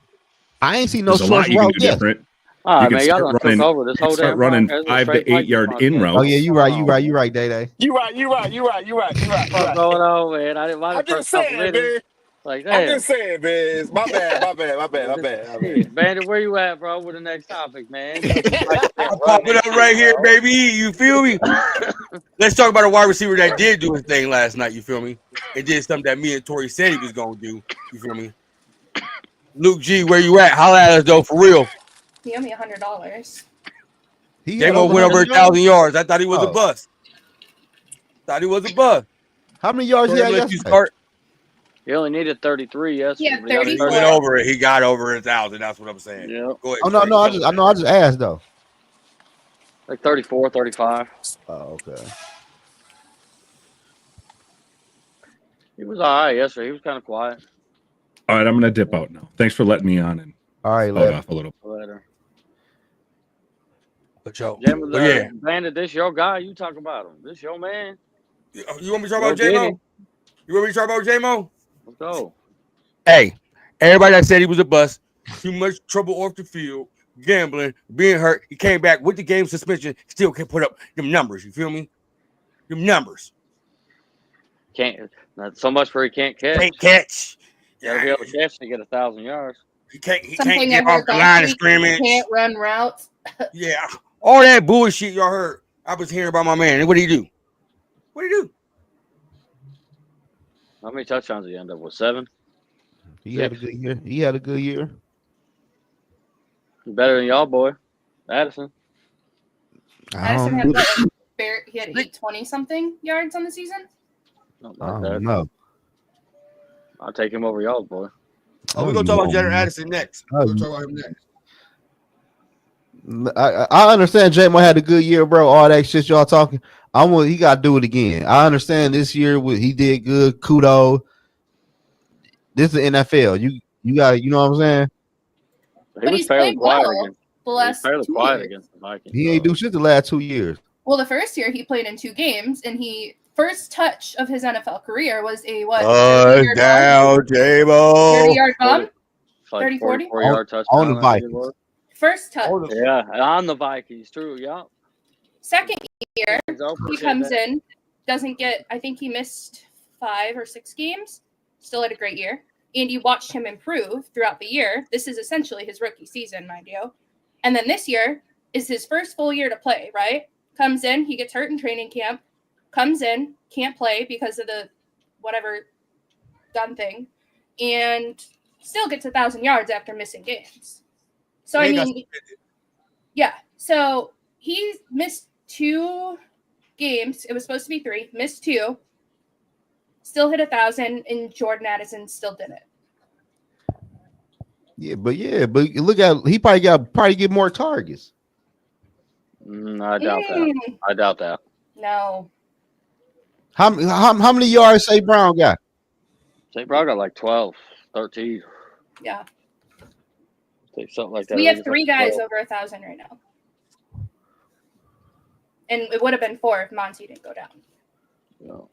I ain't seen no There's a lot you can do different. All right, man, y'all done took over this whole damn running 5 to 8 yard in routes. Oh yeah, you right, Day. You right. What's going on, man? I'm just saying, man. Like, I'm just saying, man. My bad. Bandit, where you at, bro? With the next topic, man. I'll pop it up right here, baby. You feel me? Let's talk about a wide receiver that did do his thing last night. You feel me? It did something that me and Tori said he was gonna do. You feel me? Luke G, where you at? Holla at us though, for real. He owe me $100. J-Mo went over 1,000 yards. I thought he was a bust. How many yards he had yesterday? He only needed 33 yesterday. Yeah, 34. He went over it. He got over 1,000. That's what I'm saying. Yeah. Go ahead. Oh no, I just asked though. Like 34, 35. Oh, okay. He was all right yesterday. He was kind of quiet. All right, I'm gonna dip out now. Thanks for letting me on and all right, off a little. Later. Yeah. Bandit, this your guy. You talk about him. This your man. You want me to talk about J-Mo? You want me to talk about J-Mo? Let's go. Hey, Everybody that said he was a bust, too much trouble off the field, gambling, being hurt. He came back with the game suspension, still can put up them numbers. You feel me? Them numbers. Can't not so much where he can't catch. Can't catch. Gotta be able to catch to get 1,000 yards. He can't Something get I off heard the last line of week, scrimmage. he can't run routes. Yeah. All that bullshit y'all heard. I was hearing about my man. And what did he do? What did he do? How many touchdowns did he end up with? 7? He had a good year. He had a good year. Better than y'all, boy. Addison. Addison had what? He had 820 something yards on the season. Not I like don't that. know. I'll take him over y'all, boy. Oh, we're going to talk about Jared Addison next. We're going to talk about him next. I understand J-Mo had a good year, bro. All that shit y'all talking. He got to do it again. I understand this year he did good. Kudos. This is the NFL. You got, you know what I'm saying? He was fairly quiet against the last fairly 2 quiet years. against the Vikings. He ain't do shit the last 2 years. Well, the first year he played in 2 games, and first touch of his NFL career was a what? Down, J-Mo. 30-yard bomb? Like 30, 40? 44-yard touchdown. On the Vikings. First touch. Yeah, on the Vikings, true. Yeah. Second year, he comes in, doesn't get, I think he missed 5 or 6 games, still had a great year. And you watched him improve throughout the year. This is essentially his rookie season, mind you. And then this year is his first full year to play, right? Comes in, he gets hurt in training camp, comes in, can't play because of the whatever gun thing, and still gets 1,000 yards after missing games. So, I mean, yeah. So he missed 2 games. It was supposed to be 3, missed 2, still hit 1,000, and Jordan Addison still did it. Yeah, but look at he probably get more targets. I doubt that. I doubt that. No. How many yards St. Brown got? St. Brown got like 12, 13. Yeah. Something like that. We have 3 guys over 1,000 right now. And it would have been 4 if Monty didn't go down. No.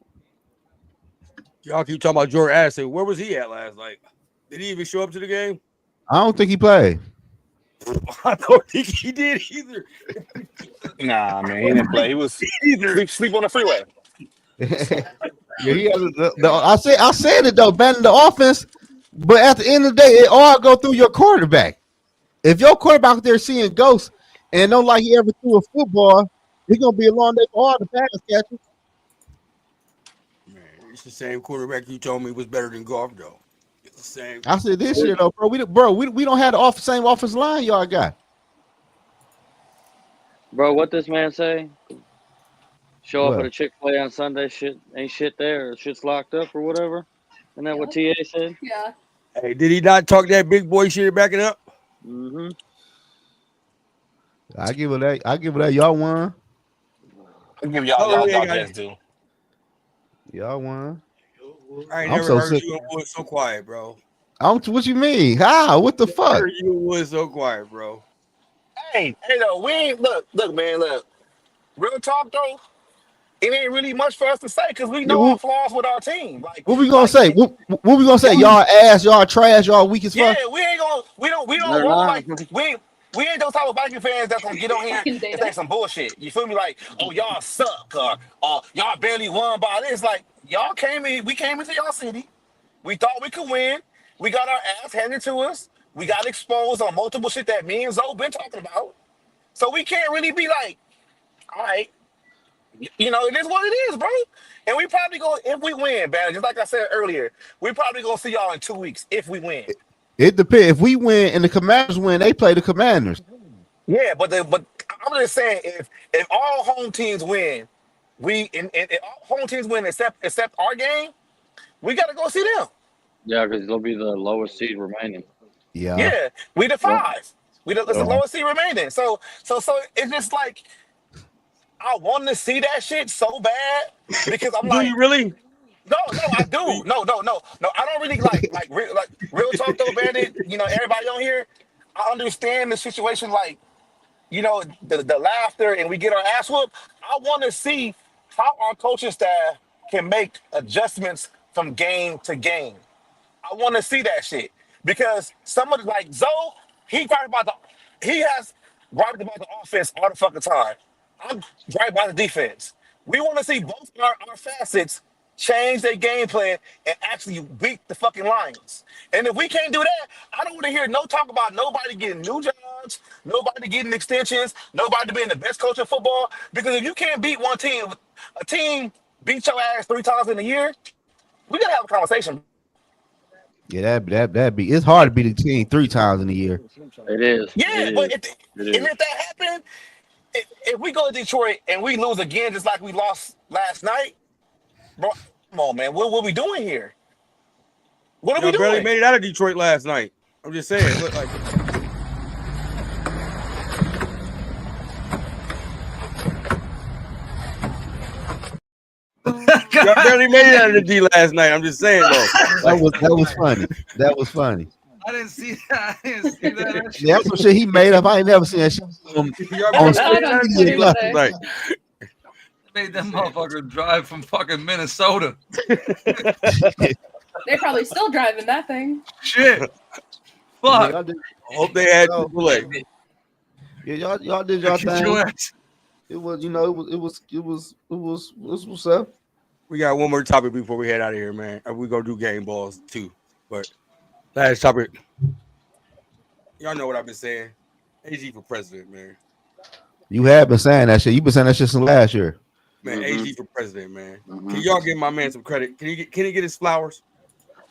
Y'all keep talking about Jordan Addison. Where was he at last night? Did he even show up to the game? I don't think he played. I don't think he did either. Nah, man, he didn't play. He was sleep on the freeway. Yeah, I said it though, abandoning the offense. But at the end of the day, it all go through your quarterback. If your quarterback out there seeing ghosts and don't like he ever threw a football, it's gonna be a long day for all the pass catchers. Man, it's the same quarterback you told me was better than Goff, though. It's the same. I said this year though, bro. We don't have the same offensive line y'all got. Bro, what this man say? Show What? up at a Chick-fil-A on Sunday, shit ain't shit there, or shit's locked up or whatever. Isn't that what TA said? Yeah. Hey, did he not talk that big boy shit back it up? Mm-hmm. I give it that. Y'all won. I'll give y'all guys do. Y'all won. I ain't I'm never so heard sick. you and Wood so quiet, bro. What you mean? How? What the I fuck? heard you and Wood so quiet, bro. Hey, though, we ain't look, man, look. Real talk though, it ain't really much for us to say because we know our flaws with our team. Like, what we gonna say? What we gonna say? Y'all ass, y'all trash, y'all weak as fuck. Yeah, we don't roll like we ain't those type of Viking fans that's gonna get on here and say some bullshit. You feel me? Like, oh, y'all suck, or y'all barely won by this. Like, y'all we came into y'all city. We thought we could win. We got our ass handed to us. We got exposed on multiple shit that me and Zoe been talking about. So we can't really be like, all right, you know, it is what it is, bro. And we probably go, if we win, man, just like I said earlier, we probably gonna see y'all in 2 weeks if we win. It depends. If we win and the Commanders win, they play the Commanders. Yeah, but I'm just saying, if all home teams win, and all home teams win except our game, we gotta go see them. Yeah, because they'll be the lowest seed remaining. Yeah, we the 5. It's the lowest seed remaining. So it's just like I want to see that shit so bad because I'm like, do you really? No, I do. No. I don't really like real talk though, Bandit. You know, everybody on here, I understand the situation. Like, you know, the laughter and we get our ass whooped. I want to see how our coaching staff can make adjustments from game to game. I want to see that shit because somebody like Zoe, he has griped about the offense all the fucking time. I'm griped about the defense. We want to see both our facets change their game plan and actually beat the fucking Lions. And if we can't do that, I don't want to hear no talk about nobody getting new jobs, nobody getting extensions, nobody being the best coach in football. Because if you can't beat one team, a team beats your ass 3 times in a year, we gotta have a conversation. Yeah, that'd be. It's hard to beat a team 3 times in a year. It is. Yeah, It but is. if that happened, if we go to Detroit and we lose again, just like we lost last night, bro, come on, man. What we doing here? What are we Y'all barely doing? made it out of Detroit last night. I'm just saying. Look like y'all barely made it out of the D last night. I'm just saying though. That was funny. That was funny. I didn't see that. I didn't see that. That shit- Yeah, that's some shit he made up. I ain't never seen that shit. Y'all On barely made it out of the D last night. Made them motherfuckers drive from fucking Minnesota. They're probably still driving that thing. Shit. Yeah, Fuck. y'all did, Hope they had Chick-fil-A. yeah, y'all did y'all Get your thing. ass. It was, it was what's up. We got one more topic before we head out of here, man. We gonna do game balls too, but last topic. Y'all know what I've been saying. AG for president, man. You have been saying that shit. You've been saying that shit since last year. Man, AG for president, man. Mhm. Can y'all give my man some credit? Can he get his flowers?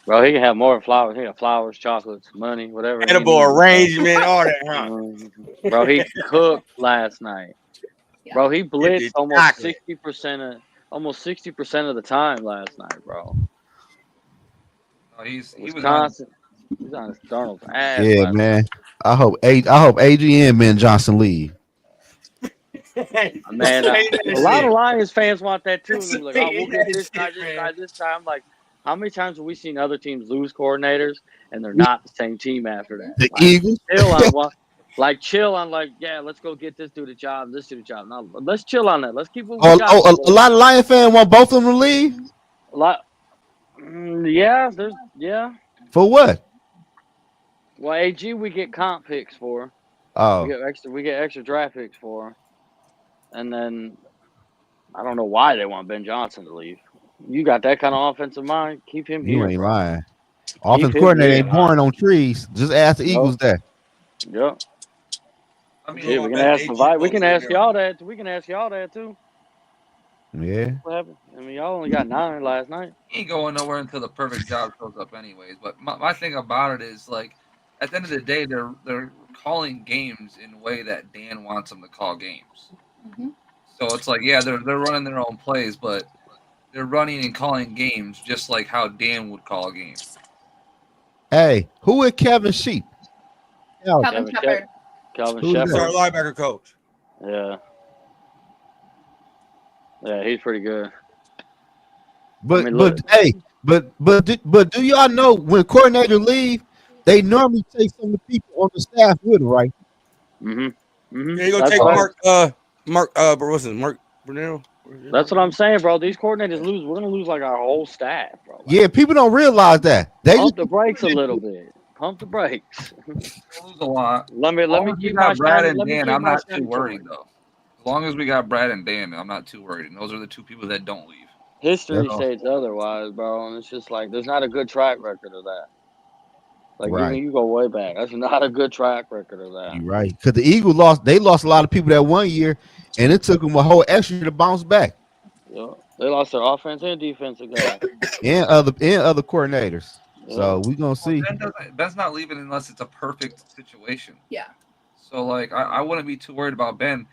Bro, he can have more flowers. He got flowers, chocolates, money, whatever. he Edible needs. arrangement, all that, huh? Bro, he cooked last night. Yeah. Bro, he blitzed did almost chocolate. 60% of the time last night, bro. Oh, he was on. Wisconsin. He's on Darnold's ass. Yeah, last man. I hope AG and Ben Johnson leave. night. Man, a lot of Lions fans want that too. They're like, oh, we'll get this guy, this guy, this guy. I'm like, how many times have we seen other teams lose coordinators and they're not the same team after that? The Like, Eagles. chill on what? Like, chill on, like, yeah, let's go get this dude a job, this dude a job. No, let's chill on that. Let's keep what we got. A lot of Lion fans want both of them to leave. A lot. Yeah. For what? Well, AG we get comp picks for. Oh, We get extra draft picks for. And then I don't know why they want Ben Johnson to leave. You got that kind of offensive mind, keep him you here. ain't bro. lying. Offense him coordinator here. ain't born on trees. Just ask the Eagles that. Yep. I mean, Yeah, we can ask we can ask y'all that. We can ask y'all that too. Yeah. What happened? I mean, y'all only got 9 last night. he ain't going nowhere until the perfect job shows up, anyways. But my thing about it is, like, at the end of the day, they're calling games in a way that Dan wants them to call games. Mhm. So it's like, yeah, they're running their own plays, but they're running and calling games just like how Dan would call games. Hey, who is Kevin Sheep? Calvin Shepard. Calvin Who's He's our Shepard. linebacker coach. Yeah. Yeah, he's pretty good. But I mean, look. but do y'all know when coordinator leave, they normally take some of the people on the staff with them, right? Mm-hmm. Yeah, you gonna That's take right. Mark what's his Mark Brunell? That's what I'm saying, bro. These coordinators lose. We're gonna lose like our whole staff, bro. Like, Yeah, people don't realize that. They pump the brakes a little bit. Pump the brakes. They lose a lot. Let me As long as we keep my got Brad shiny- and let me Dan, keep I'm my not too shiny worried toy. though. As long as we got Brad and Dan, I'm not too worried. And those are the two people that don't leave. History Yeah. states otherwise, bro. And it's just like there's not a good track record of that. Like Right. you go way back. That's not a good track record of that. You're right. Because the Eagles lost a lot of people that 1 year, and it took them a whole extra year to bounce back. Yeah. They lost their offense and defensive guy. And other coordinators. Yeah. So we gonna see. Ben's not leaving unless it's a perfect situation. Yeah. So like I wouldn't be too worried about Ben.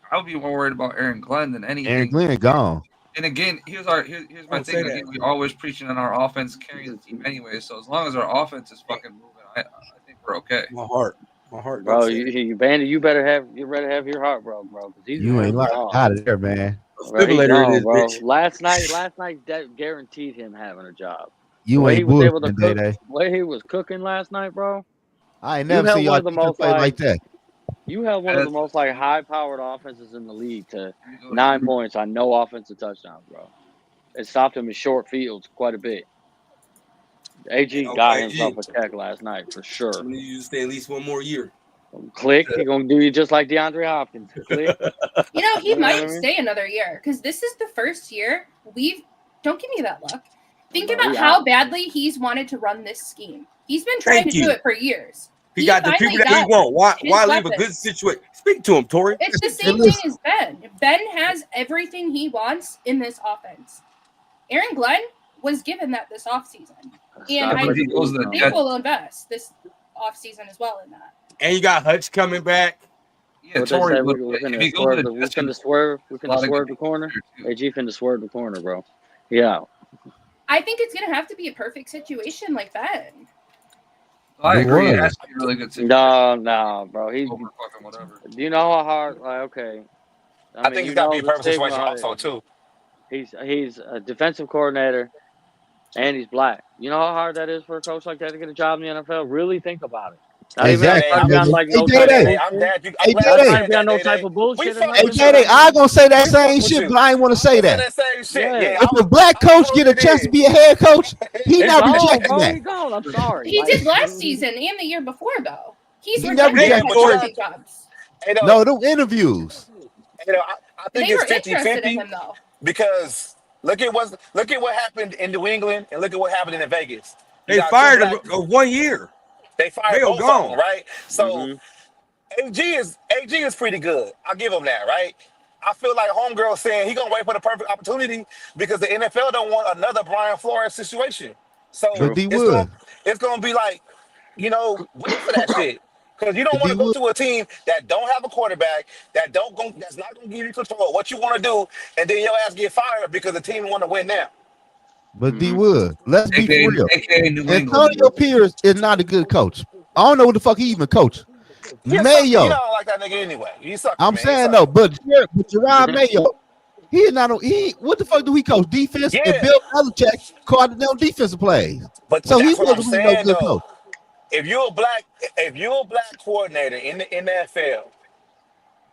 I would be more worried about Aaron Glenn than anything. Aaron Glenn gone. And again, here's my Don't thing. say Again, that. we always preaching on our offense carrying the team anyway. So as long as our offense is fucking moving, I think we're okay. My heart. Bro, don't say you Bandit, you better have your heart broke, bro. Because he's You ain't gone. lying. Out of there, man. Bro, he's Defibrillator in gone, this bro. bitch. Last night that guaranteed him having a job. You way he ain't was able to bullshitting, cook, Day-Day. the way he was cooking last night, bro. I ain't You never have seen one y'all of the defense most play like that. You have one of the most high-powered offenses in the league to You go to 9 points on no offensive touchdowns, bro. It stopped him in short fields quite a bit. AG got himself a check last night for sure. I'm gonna use stay at least one more year. Click. He gonna do you just like DeAndre Hopkins. Click. You know, he You know might what I mean? stay another year because this is the first year don't give me that look. Think No, about he how out. badly he's wanted to run this scheme. He's been trying Thank to you. do it for years. He got the finally people that he got want. his Why leave a weapons. good situation? Speak to him, Tori. It's the same thing as Ben. Ben has everything he wants in this offense. Aaron Glenn was given that this offseason. And I think will invest this offseason as well in that. And you got Hutch coming back. Yeah, What they Tori, say, look, we're if finna he goes swerve to the- we Jets, finna swerve the corner. AG finna swerve the corner, bro. Yeah. I think it's gonna have to be a perfect situation like Ben. I agree. It was. has to be a really good situation. No, bro. He's Over fucking whatever. do you know how hard? Like, okay. I think it's got to be a perfect situation also too. He's a defensive coordinator, and he's black. You know how hard that is for a coach like that to get a job in the NFL? Really think about it. Not even Exactly. trying to be on like no Hey, type of Day-Day. I'm bullshit. glad you. Hey, I'm glad Day-Day. you Trying said to be on that, no Day-Day. type of bullshit. We or fuck nothing. Hey, with Day-Day, I gonna say that We same fuck with shit, you. but I ain't want to say I'm saying that. that same shit. Yeah. Yeah, If a black coach get a chance to be a head coach, he He's not gone, rejecting bro. that. He's gone. I'm sorry. He Like, did last season and the year before, though. He's He never rejected rejected head Tori. coaching jobs. No, them interviews. I think They it's were interested in 50-50 him, though. because look at what happened in New England and look at what happened in Vegas. You They got fired two him black- 1 year. They fired Mayo both of gone. them, right? So Mhm. AG is pretty good. I'll give him that, right? I feel like homegirl saying he gonna wait for the perfect opportunity because the NFL don't want another Brian Flores situation. So But D it's Wood. gonna be like, wait for that shit. Because you don't want to go to a team that don't have a quarterback, that's not gonna give you control of what you want to do, and then your ass get fired because the team want to win now. But D Wood, let's be for real. AKA New England. Antonio Pierce is not a good coach. I don't know what the fuck he even coach. You Mayo. don't like that nigga anyway. You suck. I'm man. saying though, but Gerard Mayo, he is not. What the fuck do he coach? Defense and Yeah. Bill Belichick called them defensive plays. But So he that's what I'm wasn't really no saying good though. coach. If you're a black coordinator in the NFL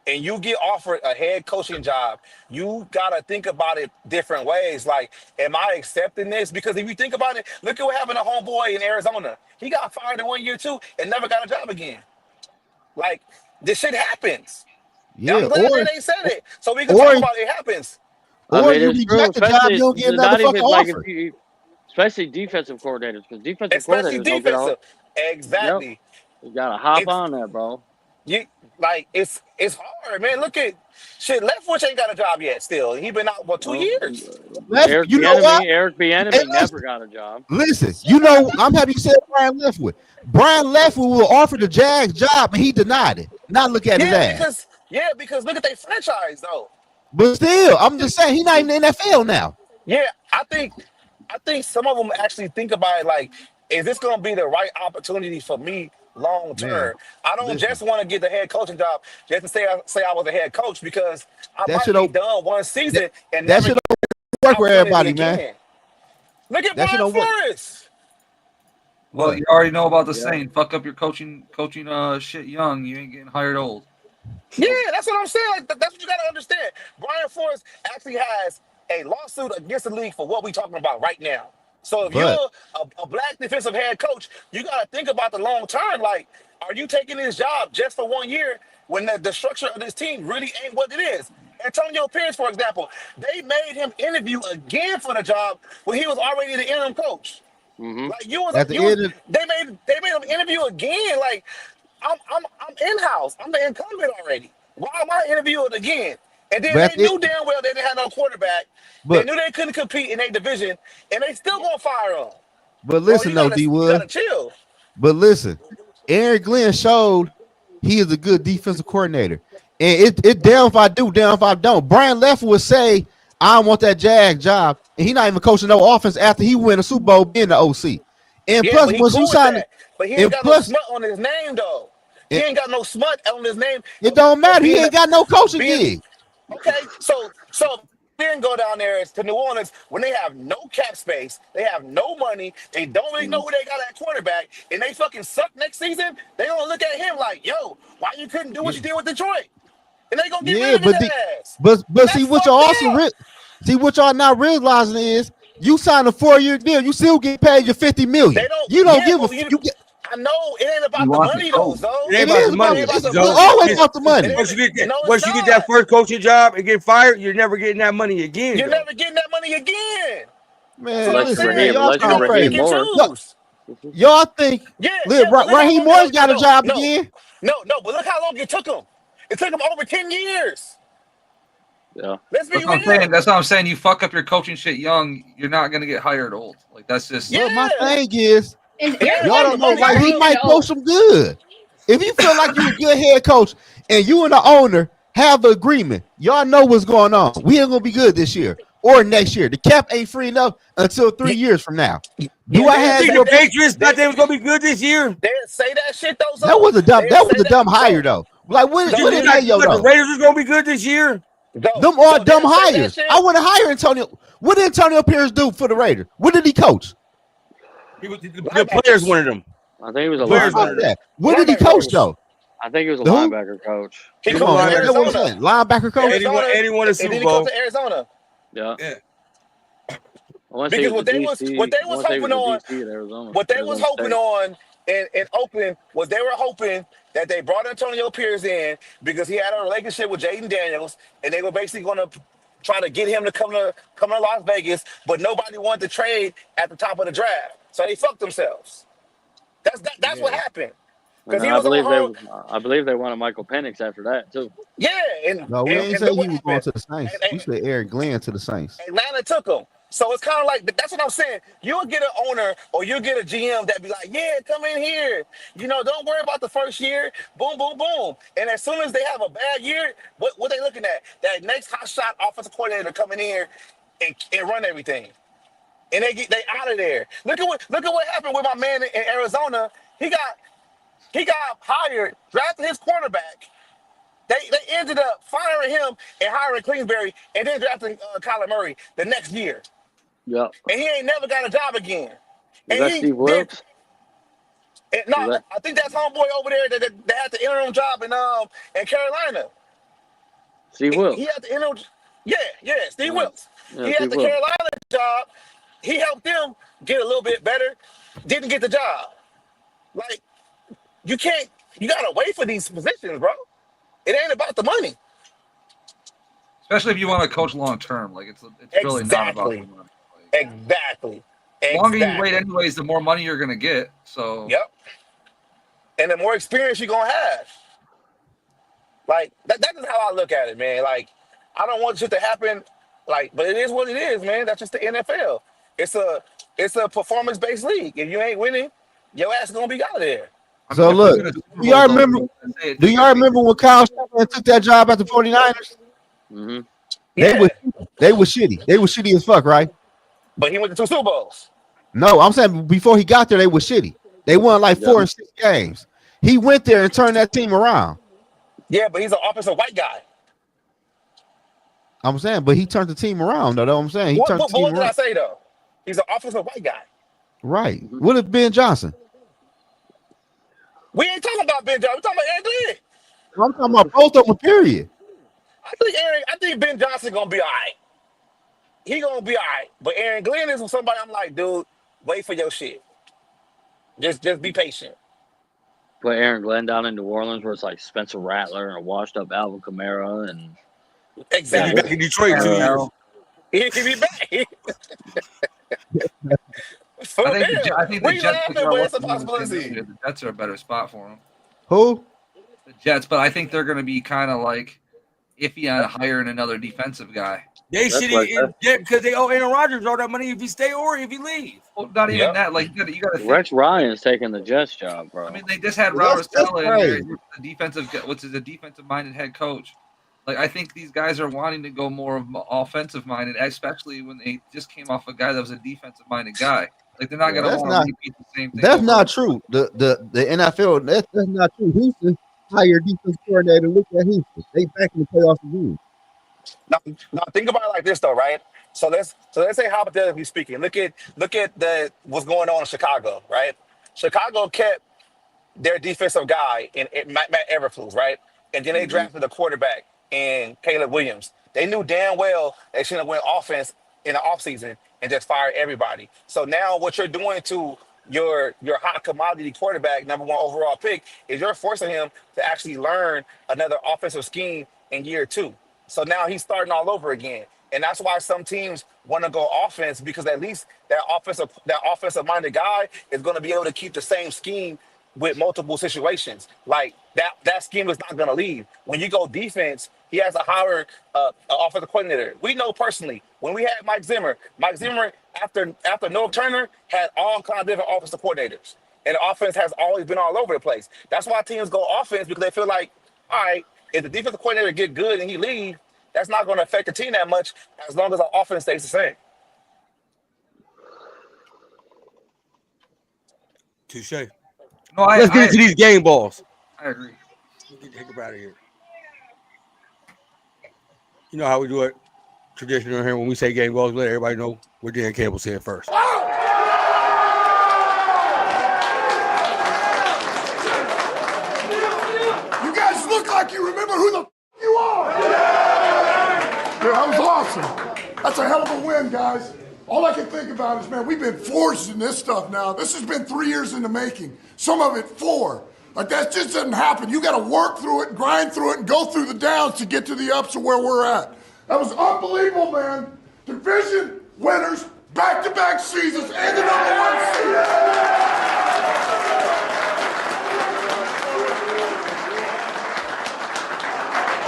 and you get offered a head coaching job, you gotta think about it different ways. Like, am I accepting this? Because if you think about it, look at what happened to homeboy in Arizona. He got fired in 1 year too and never got a job again. Like, this shit happens. Yeah, I'm glad that they said it, so we can or- talk about it happens. Or you it's true, reject the job, especially- you don't get it's another not even fucking like offer. if you- especially defensive coordinators, because defensive Especially coordinators don't get defensive. on. Exactly. Yep. You gotta hop It's- on that, bro. It's hard, man. Look at shit. Leftwich ain't got a job yet. Still, he been out 2 years. Eric You know what? Bieniemy Hey, never got a job. Listen, I'm happy you said Brian Leftwich. Brian Leftwich will offer the Jags job, and he denied it. Now look at his ass. Because look at their franchise though. But still, I'm just saying he's not in the NFL now. Yeah, I think some of them actually think about it like, is this going to be the right opportunity for me long term? I don't just want to get the head coaching job just to say I was a head coach because I might be done one season and that never shit get don't work for everybody, again. man. Look at That shit Brian don't work. Flores. Well, you already know about the Yeah. saying, fuck up your coaching shit young, you ain't getting hired old. Yeah, that's what I'm saying. Like, that's what you got to understand. Brian Flores actually has a lawsuit against the league for what we're talking about right now. So if you're a black defensive head coach, you got to think about the long term. Like, are you taking this job just for 1 year when the structure of this team really ain't what it is? Antonio Pierce, for example, they made him interview again for the job when he was already the interim coach. Mhm. Like they made him interview again. Like, I'm in-house. I'm the incumbent already. Why am I interviewing again? And then they knew damn well they didn't have no quarterback. They knew they couldn't compete in their division, and they still gonna fire him. But listen, Bro, D you Wood. gotta chill. But listen, Aaron Glenn showed he is a good defensive coordinator. And it down if I do, down if I don't. Brian Leftwich would say, I don't want that Jag job. And he not even coaching no offense after he win a Super Bowl being the OC. And plus, but he once cool you with sign that. it, But he ain't got no smut on his name though. He ain't got no smut on his name. It don't matter. He ain't got no coaching gig. Okay, so then go down there to New Orleans when they have no cap space, they have no money, they don't really know who they got at quarterback, and they fucking suck next season. They gonna look at him like, yo, why you couldn't do what you did with Detroit? And they gonna get rid of his ass. But see what y'all also what y'all not realizing is You signed a 4-year deal. You still get paid your $50 million. They don't. You don't Yeah, give but a. you- You get. I know it ain't about You the want money the though, coach. though. It ain't It about is the money. about the It's money. always It's- about the money. Once you get that, No, it's once you get not. that first coaching job and get fired, you're never getting that money again. You're though. never getting that money again. Man, That's what I'm listen, saying. man, y'all Unless you sound You Raheem crazy. pick and Morris. choose. Y'all think Yeah, but look how Raheem long Morris got a job no, again? No, but look how long it took him. It took him over 10 years. Yeah. Let's be That's what I'm real. saying. That's what I'm saying. You fuck up your coaching shit young, you're not gonna get hired old. Like that's just Yeah. But my thing is, And Yeah, Aaron y'all don't know. Rodgers Like, he already might old. coach them good. If you feel like you a good head coach and you and the owner have an agreement, y'all know what's going on. We ain't gonna be good this year or next year. The cap ain't free enough until 3 years from now. Do I they have say Think your? the Patriots thought they was gonna be good this year? They say that shit though. That was a dumb. They That say was a dumb hire though. though. Like what No, You did thought Mayo the though? Raiders was gonna be good this year? Them are dumb they say that hires. shit. I want to hire Antonio. What did Antonio Pierce do for the Raiders? What did he coach? The players wanted him. I think he was a Players Fuck wanted linebacker. him. that. What did he coach though? I think he was a The who? linebacker coach. He He's Come coached on, at man. That's what I'm Arizona. saying. Linebacker coach. Arizona. And he won a And Super then he coached Bowl. at Arizona. Yeah. Yeah. I want to say Because he was a DC. what they I was want to say he hoping was on, a DC at Arizona. what they was Arizona hoping State. on and open was they were hoping that they brought Antonio Pierce in because he had a relationship with Jaden Daniels, and they were basically going to try to get him to come to Las Vegas, but nobody wanted to trade at the top of the draft, so they fucked themselves. That's what happened because And he I was on believe home. I believe they wanted Michael Penix after that too. Yeah, and No, we ain't say look what he was going happened. to the Saints. And- We said Eric Glenn to the Saints. Atlanta took him. So it's kind of like, that's what I'm saying. You'll get an owner or you'll get a GM that be like, yeah, come in here. Don't worry about the first year. Boom, boom, boom. And as soon as they have a bad year, what they looking at? That next hot shot offensive coordinator coming in and run everything. And they out of there. Look at what happened with my man in Arizona. He got hired, drafted his cornerback. They ended up firing him and hiring Kingsbury and then drafting Kyler Murray the next year. Yep. And he ain't never got a job again. Is that Steve Wilkes? I think that's homeboy over there that had the interim job in Carolina. Steve Wilkes. He had the interim. Yeah, Steve Wilkes. Yeah, He had Steve the Wilkes. Carolina job. He helped them get a little bit better. Didn't get the job. Like, you gotta wait for these positions, bro. It ain't about the money. especially if you want to coach long term. Like it's really not about the money. Like, Exactly. the longer you wait, anyways, the more money you're gonna get. So Yep. And the more experience you're gonna have. Like that is how I look at it, man. Like, I don't want shit to happen, but it is what it is, man. That's just the NFL. It's a performance-based league. If you ain't winning, your ass is gonna be out of there. So look, do y'all remember when Kyle Shanahan took that job at the 49ers? Mm-hmm. They were shitty. They were shitty as fuck, right? But he went to 2 Super Bowls. No, I'm saying before he got there, they were shitty. They won like 4 and 6 games. He went there and turned that team around. Yeah, but he's an offensive white guy. I'm saying, but he turned the team around. Though, I'm saying he turned the team what did around. I say though? He's an offensive white guy. Right. What if Ben Johnson? We ain't talking about Ben Johnson. We're talking about Aaron Glenn. I'm talking about both of them. Period. I think Ben Johnson gonna be all right. He gonna be all right. But Aaron Glenn is somebody I'm like, dude, wait for your shit. Just be patient. Put Aaron Glenn down in New Orleans where it's like Spencer Rattler and a washed up Alvin Kamara and Exactly. He'll be back in Detroit in 2 years. He'll be back. I think the Jets it's a possibility. The Jets are a better spot for him. Who? The Jets, but I think they're going to be kind of like iffy on hiring another defensive guy. They shitty because they owe Aaron Rodgers all that money if he stay or if he leave. Well, not even that. Like you got to. Rex Ryan's taking the Jets job, bro. I mean, they just had Robert Saleh in there, the defensive minded head coach. Like I think these guys are wanting to go more of offensive minded, especially when they just came off a guy that was a defensive minded guy. Like they're not going to want to repeat the same thing. That's not true. The NFL, that's not true. Houston hired defense coordinator. Look at Houston. They back in the playoffs again. Now think about it like this though, right? So let's say hypothetically speaking, look at what's going on in Chicago, right? Chicago kept their defensive guy in Matt Eberflus, right? And then they drafted a quarterback in Caleb Williams. They knew damn well they shouldn't have went offense in the offseason, and just fire everybody. So now what you're doing to your hot commodity quarterback, number 1 overall pick, is you're forcing him to actually learn another offensive scheme in year 2. So now he's starting all over again. And that's why some teams want to go offense, because at least that offensive minded guy is going to be able to keep the same scheme with multiple situations. Like that scheme is not going to leave. When you go defense, he has a higher offensive coordinator. We know personally when we had Mike Zimmer after Noah Turner had all kinds of different offensive coordinators, and the offense has always been all over the place. That's why teams go offense, because they feel like, all right, if the defensive coordinator get good and he leave, that's not going to affect the team that much as long as the offense stays the same. Touche. No, Let's get into these game balls. I agree. Get the heck out of here. You know how we do it. Traditional here. When we say game balls, let everybody know we're Dan Campbell saying first. You guys look like you remember who the you are. Yeah, that was awesome. That's a hell of a win, guys. All I can think about is, man, we've been forcing this stuff now. This has been 3 years in the making. Some of it 4. Like, that just doesn't happen. You got to work through it, grind through it, and go through the downs to get to the ups of where we're at. That was unbelievable, man. Division winners, back-to-back seasons, and the #1 seed.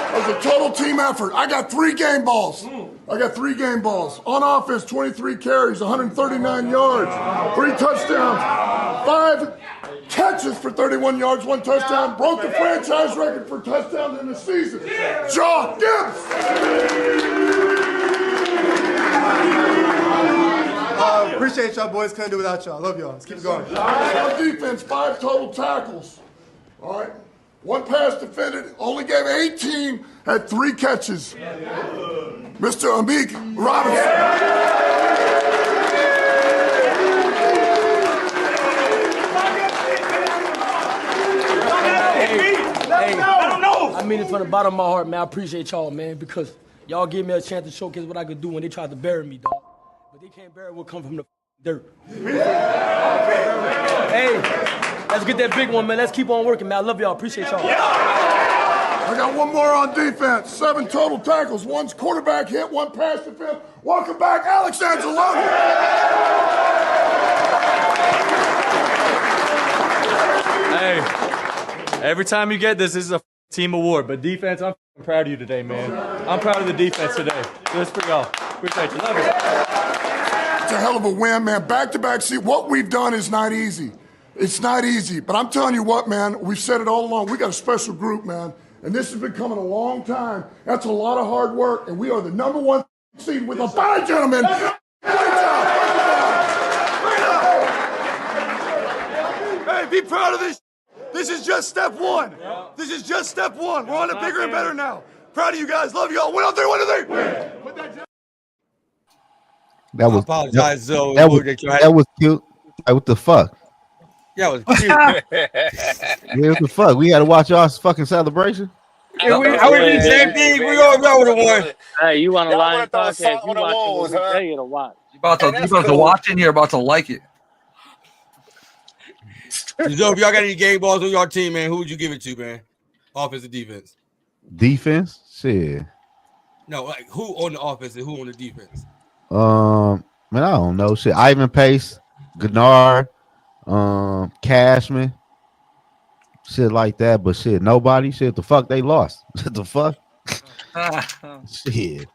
It was a total team effort. I got 3 game balls. On offense, 23 carries, 139 yards, 3 touchdowns, 5 catches for 31 yards, 1 touchdown. Broke the franchise record for touchdowns in the season. John Gibbs. Appreciate y'all, boys. Couldn't do without y'all. Love y'all. Let's keep it going. On defense, 5 total tackles. All right. 1 pass defended, only gave 18, had 3 catches. Mr. Amik Robinson. I mean it from the bottom of my heart, man. I appreciate y'all, man, because y'all gave me a chance to showcase what I could do when they tried to bury me, dog. But they can't bury what come from the dirt. Hey, let's get that big one, man. Let's keep on working, man. I love y'all. Appreciate y'all. I got 1 more on defense. 7 total tackles. 1's quarterback hit, 1 pass defense. Welcome back, Alex Anzalone. Hey, every time you get this is a team award. But defense, I'm proud of you today, man. I'm proud of the defense today. This for y'all. Appreciate you. Love you. It's a hell of a win, man. Back-to-back seat. What we've done is not easy. It's not easy. But I'm telling you what, man, we've said it all along. We got a special group, man. And this has been coming a long time. That's a lot of hard work. And we are the #1 seed with a bye, gentlemen. Great job. Hey, be proud of this. This is just step 1. This is just step 1. We're on to bigger and better now. Proud of you guys. Love y'all. 1 on 3, 1 on 3. That was, I apologize, Zoe. That was cute. Like, what the fuck? Yeah, it was cute. Yeah, what the fuck? We had to watch y'all fucking celebration. Yeah, I would do the same thing. We all would have won. Hey, you want a live podcast? You on the watch walls, what we huh? tell you to watch. You about to watch it and you're about to like it. Zoe, if y'all got any game balls on your team, man, who would you give it to, man? Offense or defense? Defense? Shit. No, like who on the offense and who on the defense? Man, I don't know. Shit. Ivan Pace, Gennard, Cashman, shit like that. But shit, nobody. Shit, the fuck they lost. The fuck? Shit.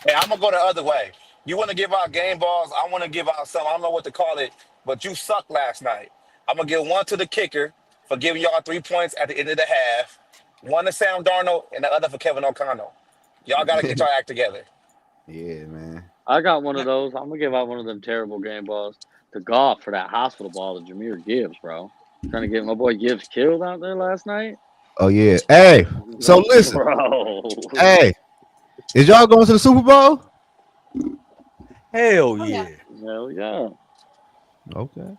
Hey, I'm gonna go the other way. You want to give out game balls? I want to give out some. I don't know what to call it, but you sucked last night. I'm gonna give 1 to the kicker for giving y'all 3 points at the end of the half. 1 to Sam Darnold and the other for Kevin O'Connell. Y'all gotta get your act together. Yeah, man. I got one of those. I'm gonna give out one of them terrible game balls to Goff for that hospital ball to Jahmyr Gibbs, bro. Trying to get my boy Gibbs killed out there last night. Oh yeah. Hey, so listen. Bro. Hey, is y'all going to the Super Bowl? Hell yeah. Hell yeah. Okay.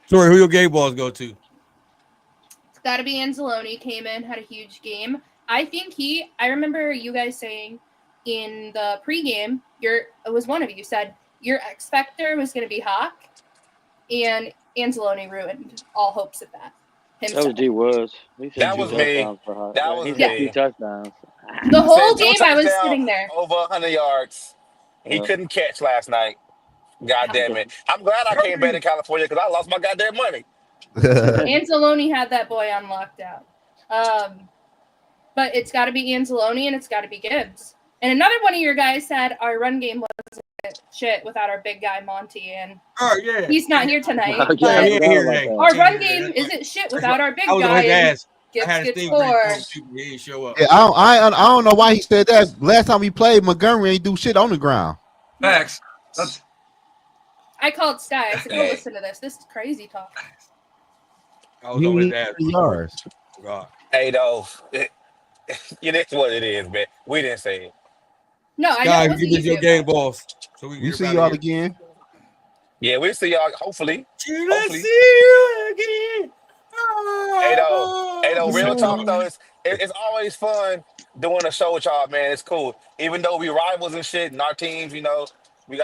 Sorry, who your game balls go to? It's got to be Anzalone. Came in, had a huge game. I think I remember you guys saying in the pregame, it was one of you said your X factor was going to be Hawk, and Anzalone ruined all hopes of that. That was D Woods. That was me. That was He's me. 2 touchdowns. The whole Said 2 game, I was touchdowns, sitting there. over 100 yards. He couldn't catch last night. God damn it! I'm glad I came back in California because I lost my goddamn money. Anzalone had that boy on lockdown. But it's got to be Anzalone and it's got to be Gibbs. And another one of your guys said our run game wasn't shit without our big guy Monty, and he's not here tonight. But our run game isn't shit without our big guy. And Gibbs gets 4. He didn't show up. Yeah, I don't know why he said that. Last time we played, Montgomery ain't do shit on the ground. Facts. I called Sky. I said, "Go listen to this. This is crazy talk." I was on his dad. Yards. God. Hey, though, that's what it is, man. We didn't say it. No, I know. Guys, It wasn't give us your you. game balls. So we We see y'all again. Yeah, we'll see y'all. Hopefully. Let's see you again. Hey, though, real talk though, it's always fun doing a show with y'all, man. It's cool. Even though we rivals and shit, and our teams, we got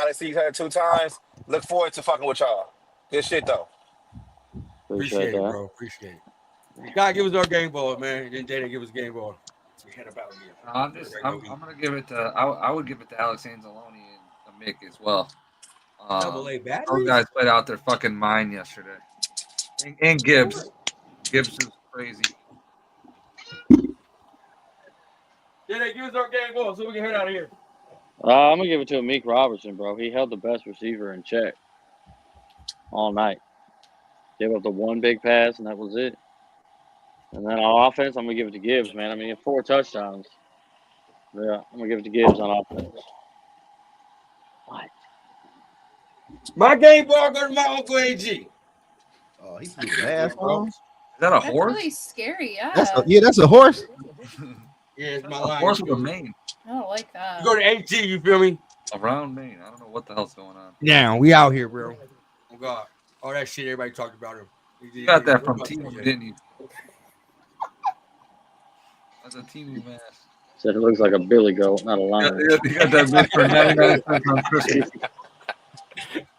to see each other 2 times. Look forward to fucking with y'all. Good shit though. Appreciate it, bro. Appreciate it. God, give us our game ball, man. Then Jada give us game ball. We head about here. I'm gonna give it to. I would give it to Alex Anzalone and Mick as well. AA batteries? Those guys played out their fucking mind yesterday. And Gibbs. Gibbs is crazy. Jada, give us our game ball so we can head out of here. I'm gonna give it to Amik Robertson, bro. He held the best receiver in check all night. Gave up the one big pass, and that was it. And then on offense, I'm gonna give it to Gibbs, man. I mean, 4 touchdowns. Yeah, I'm gonna give it to Gibbs on offense. What? My game ball go to my Uncle AG. Oh, he's last one. Is that a That's horse? really scary. Yeah. That's a horse. Yeah, it's my A line. horse with a mane. I don't like that. You go to AT, you feel me? Around Maine. I don't know what the hell's going on. Yeah, we out here, bro. Oh God, all that shit everybody talked about him. You got that from Timu, didn't you? That's a Timu mask. Said it looks like a billy goat, not a lion. You got that bitch for 99 cents on Christmas.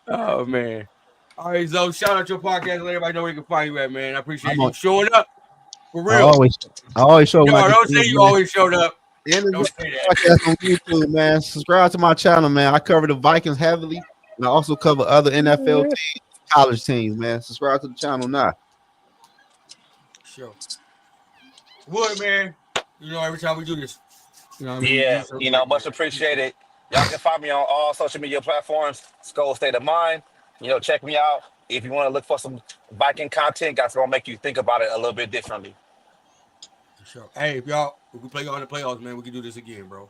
Oh man. All right, Zoe, shout out your podcast. Let everybody know where you can find you at, man. I appreciate you on- showing up. For I real. always show. Yo, when I don't get say to you man. always showed up. End of Don't the say that. podcast on YouTube, man. Subscribe to my channel, man. I cover the Vikings heavily, and I also cover other NFL teams, college teams, man. Subscribe to the channel now. Sure. Wood, man. Every time we do this. You know what I mean? Yeah, much appreciated. Y'all can find me on all social media platforms. Skol State of Mind. Check me out. If you want to look for some Viking content, that's gonna make you think about it a little bit differently. Sure. Hey, if we play y'all in the playoffs, man, we can do this again, bro.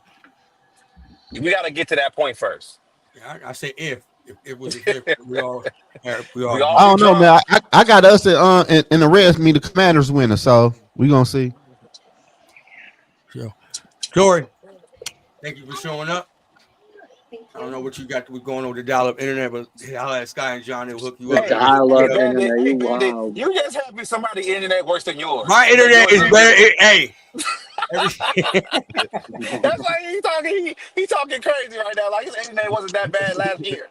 We got to get to that point first. Yeah, I say if it was if we all. I don't know, man. I got us in the rest. Me, the Commanders winner, so we gonna see. Sure. Jory, thank you for showing up. I don't know what you got going on with the dial-up internet, but I'll ask Sky and John. They'll hook you up. You just having somebody's internet worse than yours. My internet is better. Hey. That's why he's talking crazy right now. Like his internet wasn't that bad last year.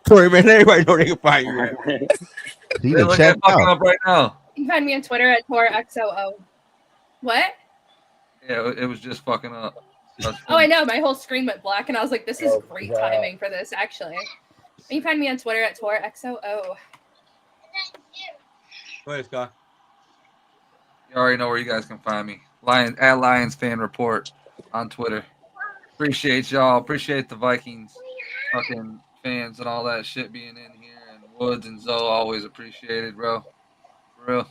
Corey, man, everybody know they can find you. Man. He They look at fucking up right now. You can find me on Twitter at TorXOO. What? Yeah, it was just fucking up. Oh, I know. My whole screen went black, and I was like, this is great timing for this, actually. You can find me on Twitter at TorXOO. Go ahead, Scott. You already know where you guys can find me. @LionsFanReport on Twitter. Appreciate y'all. Appreciate the Vikings fucking fans and all that shit being in here. And Woods and Zoe, always appreciated, bro. For real.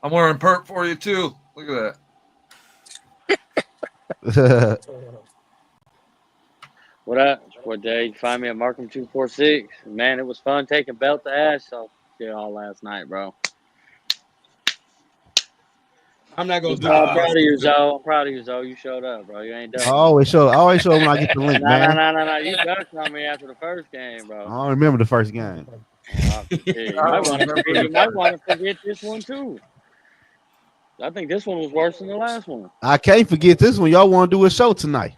I'm wearing perp for you, too. Look at that. What day? You find me at Markham246. Man, it was fun taking belt to ass off all last night, bro. I'm not gonna do I'm proud of you, Zoe. I'm proud of you, Zoe. You showed up, bro. You ain't done. I always show when I get the link, man. No. You dusted on me after the first game, bro. I don't remember the first game. You might want to forget this one too. I think this one was worse than the last one. I can't forget this one. Y'all want to do a show tonight?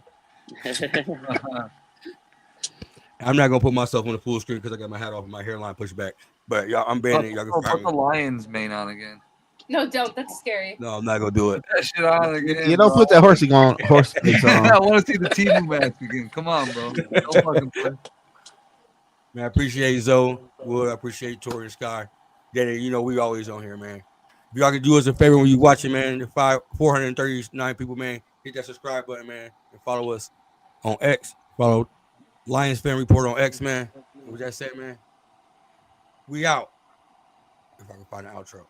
I'm not gonna put myself on the full screen because I got my hat off and my hairline pushed back. But y'all, I'm banning. Y'all can put the Lions main on again. No, don't. That's scary. No, I'm not gonna do it. Put that shit on again. You don't put that horse face on. I want to see the TV match again. Come on, bro. Don't fucking play. Man, I appreciate Zoe. Wood, I appreciate Tori and Sky. Danny, you know we always on here, man. If y'all can do us a favor when you watching, man, the 439 people, man, hit that subscribe button, man, and follow us on X. Follow Lions Fan Report on X, man. What that say, man? We out. If I can find an outro.